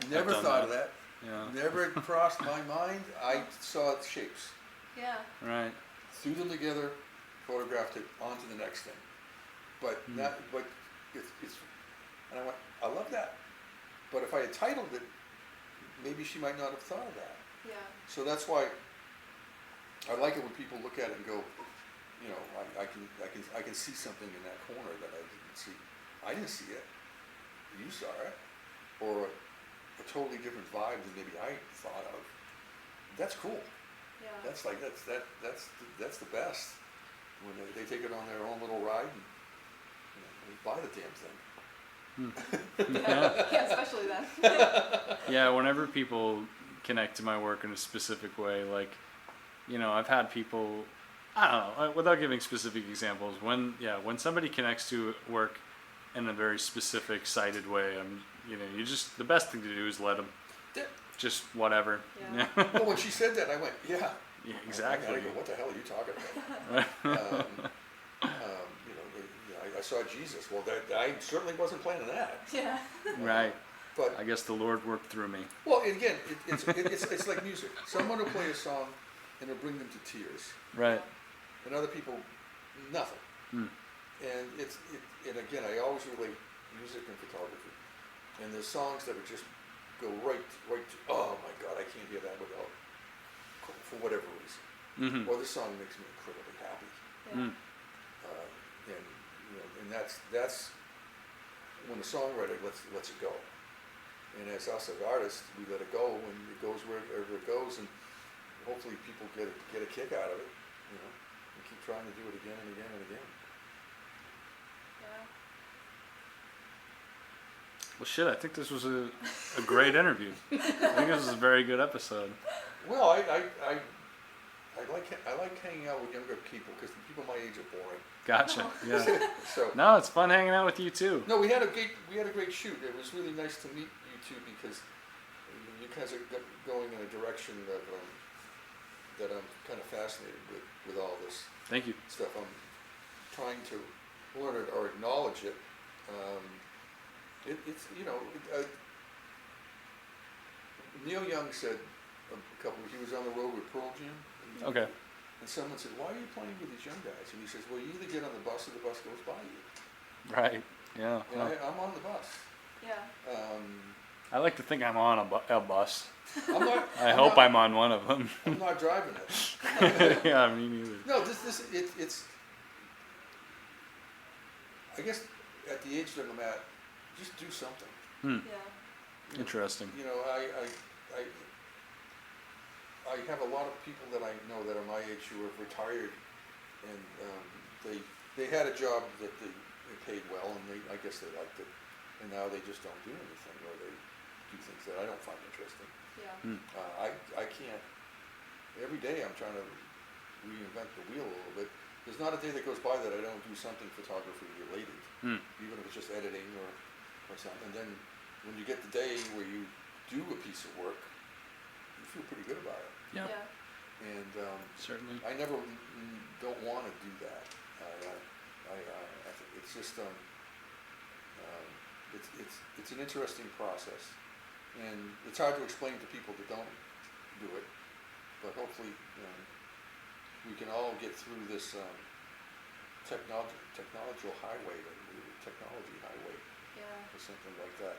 Never done thought of that. that. Yeah. Never crossed my mind. I saw shapes, Yeah. Right. threw them together, photographed it, on to the next thing. But it's, and I went, I love that. But if I had titled it, maybe she might not have thought of that. Yeah. So that's why I like it when people look at it and go, you know, I can see something in that corner that I didn't see. I didn't see it. You saw it, or a totally different vibe than maybe I thought of. That's cool. Yeah. That's the best when they take it on their own little ride and, you know, they buy the damn thing. Yeah, especially then. Yeah, whenever people connect to my work in a specific way, like, you know, I've had people, I don't know, without giving specific examples, when somebody connects to work in a very specific, sighted way, the best thing to do is let them, just whatever. Yeah. Well, when she said that, I went, yeah. Yeah, exactly. I go, what the hell are you talking about? You know, I saw Jesus. Well, I certainly wasn't planning that. Yeah. Right. But I guess the Lord worked through me. well, and again, it's like music. Someone will play a song and it'll bring them to tears, Right. and other people, nothing. Mm. And and again, I always relate music and photography. And there's songs that would just go right to, oh my God, I can't hear that without, for whatever reason. Mm-hmm. Or this song makes me incredibly happy. Yeah. Mm. And you know, and that's when the songwriter lets it go. And as us as artists, we let it go, and it goes wherever it goes, and hopefully people get a kick out of it. You know, and keep trying to do it again and again and again. Yeah. Well, shit, I think this was a great interview. I think this was a very good episode. Well, I like hanging out with younger people because the people my age are boring. Gotcha. Yeah. So No, it's fun hanging out with you too. no, we had a great shoot. It was really nice to meet you two because you guys are going in a direction that I'm kind of fascinated with all this Thank you. stuff. I'm trying to learn it or acknowledge it. It's you know, Neil Young said he was on the road with Pearl Jam. Okay. And someone said, why are you playing with these young guys? And he says, well, you either get on the bus or the bus goes by you. Right. Yeah. And I'm on the bus. Yeah. I like to think I'm on a bus. I'm not. I hope I'm on one of them. I'm not driving it. Yeah, me neither. No, it's. I guess at the age that I'm at, just do something. Hmm. Yeah. Interesting. You know, I have a lot of people that I know that are my age who have retired, and they had a job that they paid well, and I guess they liked it, and now they just don't do anything, or they do things that I don't find interesting. Yeah. Hmm. I can't. Every day I'm trying to reinvent the wheel a little bit. There's not a day that goes by that I don't do something photography related, Hmm. even if it's just editing or something. And then when you get the day where you do a piece of work, you feel pretty good about it. Yeah. Yeah. And Certainly. I never don't want to do that. I think it's just it's an interesting process, and it's hard to explain to people that don't do it. But hopefully, we can all get through this technology highway, Yeah. or something like that.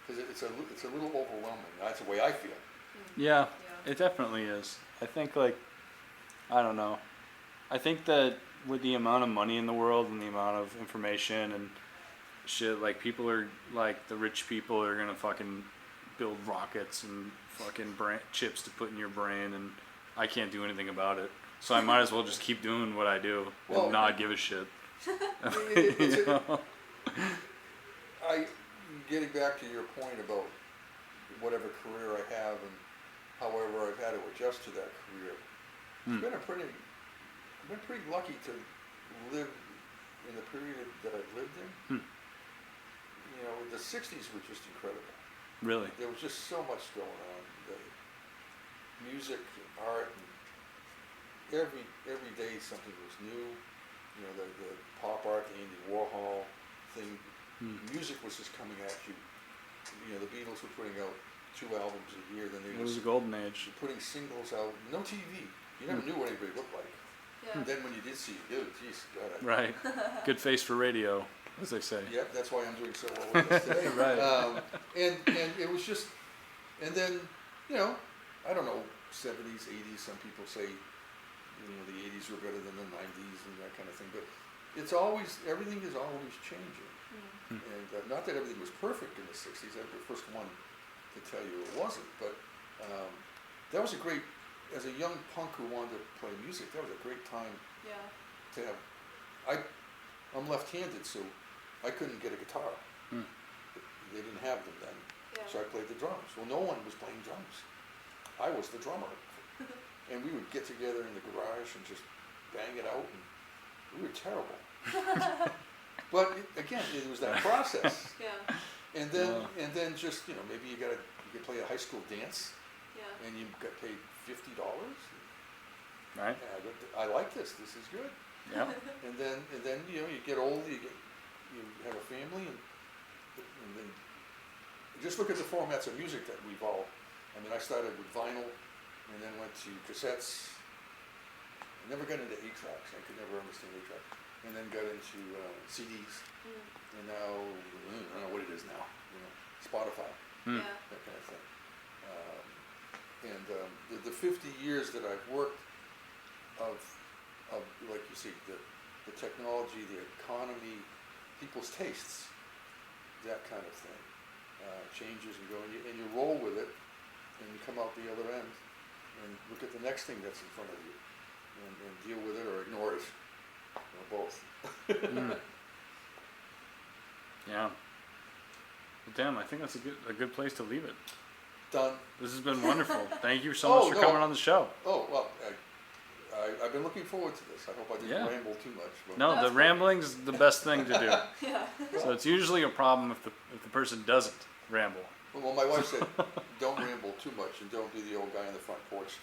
Because it's a little overwhelming. That's the way I feel. Yeah, Yeah. it definitely is. I think I don't know. I think that with the amount of money in the world and the amount of information and shit, like people are like the rich people are gonna fucking build rockets and fucking chips to put in your brain, and I can't do anything about it. So I might as well just keep doing what I do Well, and not give a shit. It's getting back to your point about whatever career I have and however I've had to adjust to that career. I've been pretty lucky to live in the period that I've lived in. You know, the 60s were just incredible. Really? There was just so much going on. The music, art, and every day something was new. You know, the pop art, the Andy Warhol thing Music was just coming at you. You know, the Beatles were putting out 2 albums a year. Then they It was a golden age. putting singles out. No TV. You never knew what anybody looked like. Yeah. And then when you did see it, dude, geez, God. Right. Good face for radio, as they say. Yep, that's why I'm doing so well with this today. Right. And it was just, and then, you know, I don't know, 70s, 80s, some people say, you know, the 80s were better than the 90s and that kind of thing, but it's always, everything is always changing. And not that everything was perfect in the 60s, I'm the first one to tell you it wasn't, but that was a great, as a young punk who wanted to play music, that was a great time Yeah. to have. I'm left-handed, so I couldn't get a guitar. They didn't have them then, Yeah. so I played the drums. Well, no one was playing drums. I was the drummer, and we would get together in the garage and just bang it out, and we were terrible. But again, it was that process, Yeah. and then just, you know, maybe you could play a high school dance, Yeah. and you got paid $50. Right. I like this. This is good. Yeah. And then you know, you get old, you have a family, and then just look at the formats of music that we've all. I mean, I started with vinyl, and then went to cassettes. I never got into 8-tracks. I could never understand 8-tracks. And then got into CDs, and now I don't know what it is now. You know, Spotify, Yeah. that kind of thing. The 50 years that I've worked of like you see, the technology, the economy, people's tastes, that kind of thing, changes and go, and you roll with it, and you come out the other end, and look at the next thing that's in front of you, and deal with it or ignore it, or both. Yeah. Well, damn, I think that's a good place to leave it. Done. This has been wonderful. Thank you so Oh, much for no. coming on the show. Oh, well, I've been looking forward to this. I hope I didn't Yeah. ramble too much. But No, That's the cool. rambling's the best thing to do. Yeah. So it's usually a problem if the person doesn't ramble. Well, my wife said, don't ramble too much and don't be the old guy on the front porch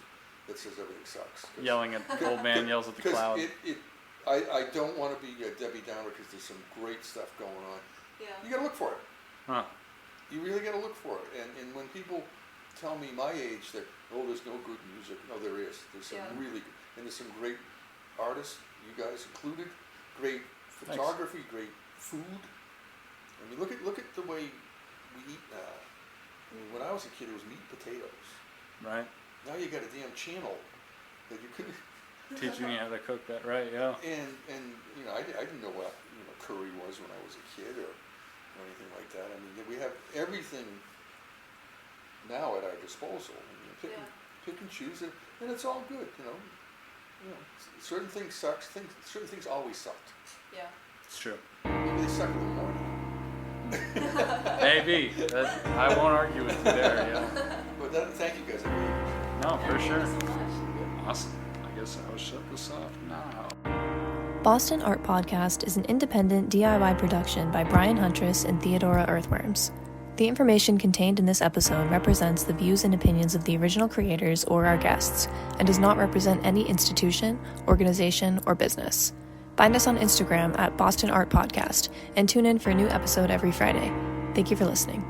that says everything sucks. Yelling at the old man yells at the cloud. I don't want to be a Debbie Downer because there's some great stuff going on. Yeah. You got to look for it. Huh. You really got to look for it. And when people tell me my age that, oh, there's no good music, no, there is. There's some Yeah. really good, and there's some great artists, you guys included, great photography, great food. I mean, look at the way we eat now. I mean, when I was a kid, it was meat, potatoes. Right? Now you got a damn channel that you couldn't. Teaching you how to cook that right, yeah. And you know, I didn't know what curry was when I was a kid or anything like that. I mean, we have everything now at our disposal. I mean, pick and choose it, and it's all good. You know, certain things suck. Certain things always sucked. Yeah. It's true. Maybe they suck in the morning. Maybe. I won't argue with you there, yeah. But thank you guys. I really appreciate it. No, for sure. Thank you so much. Awesome. I guess I'll shut this off now. Boston Art Podcast is an independent DIY production by Brian Huntress and Theodora Earthworms. The information contained in this episode represents the views and opinions of the original creators or our guests, and does not represent any institution, organization, or business. Find us on Instagram at Boston Art Podcast, and tune in for a new episode every Friday. Thank you for listening.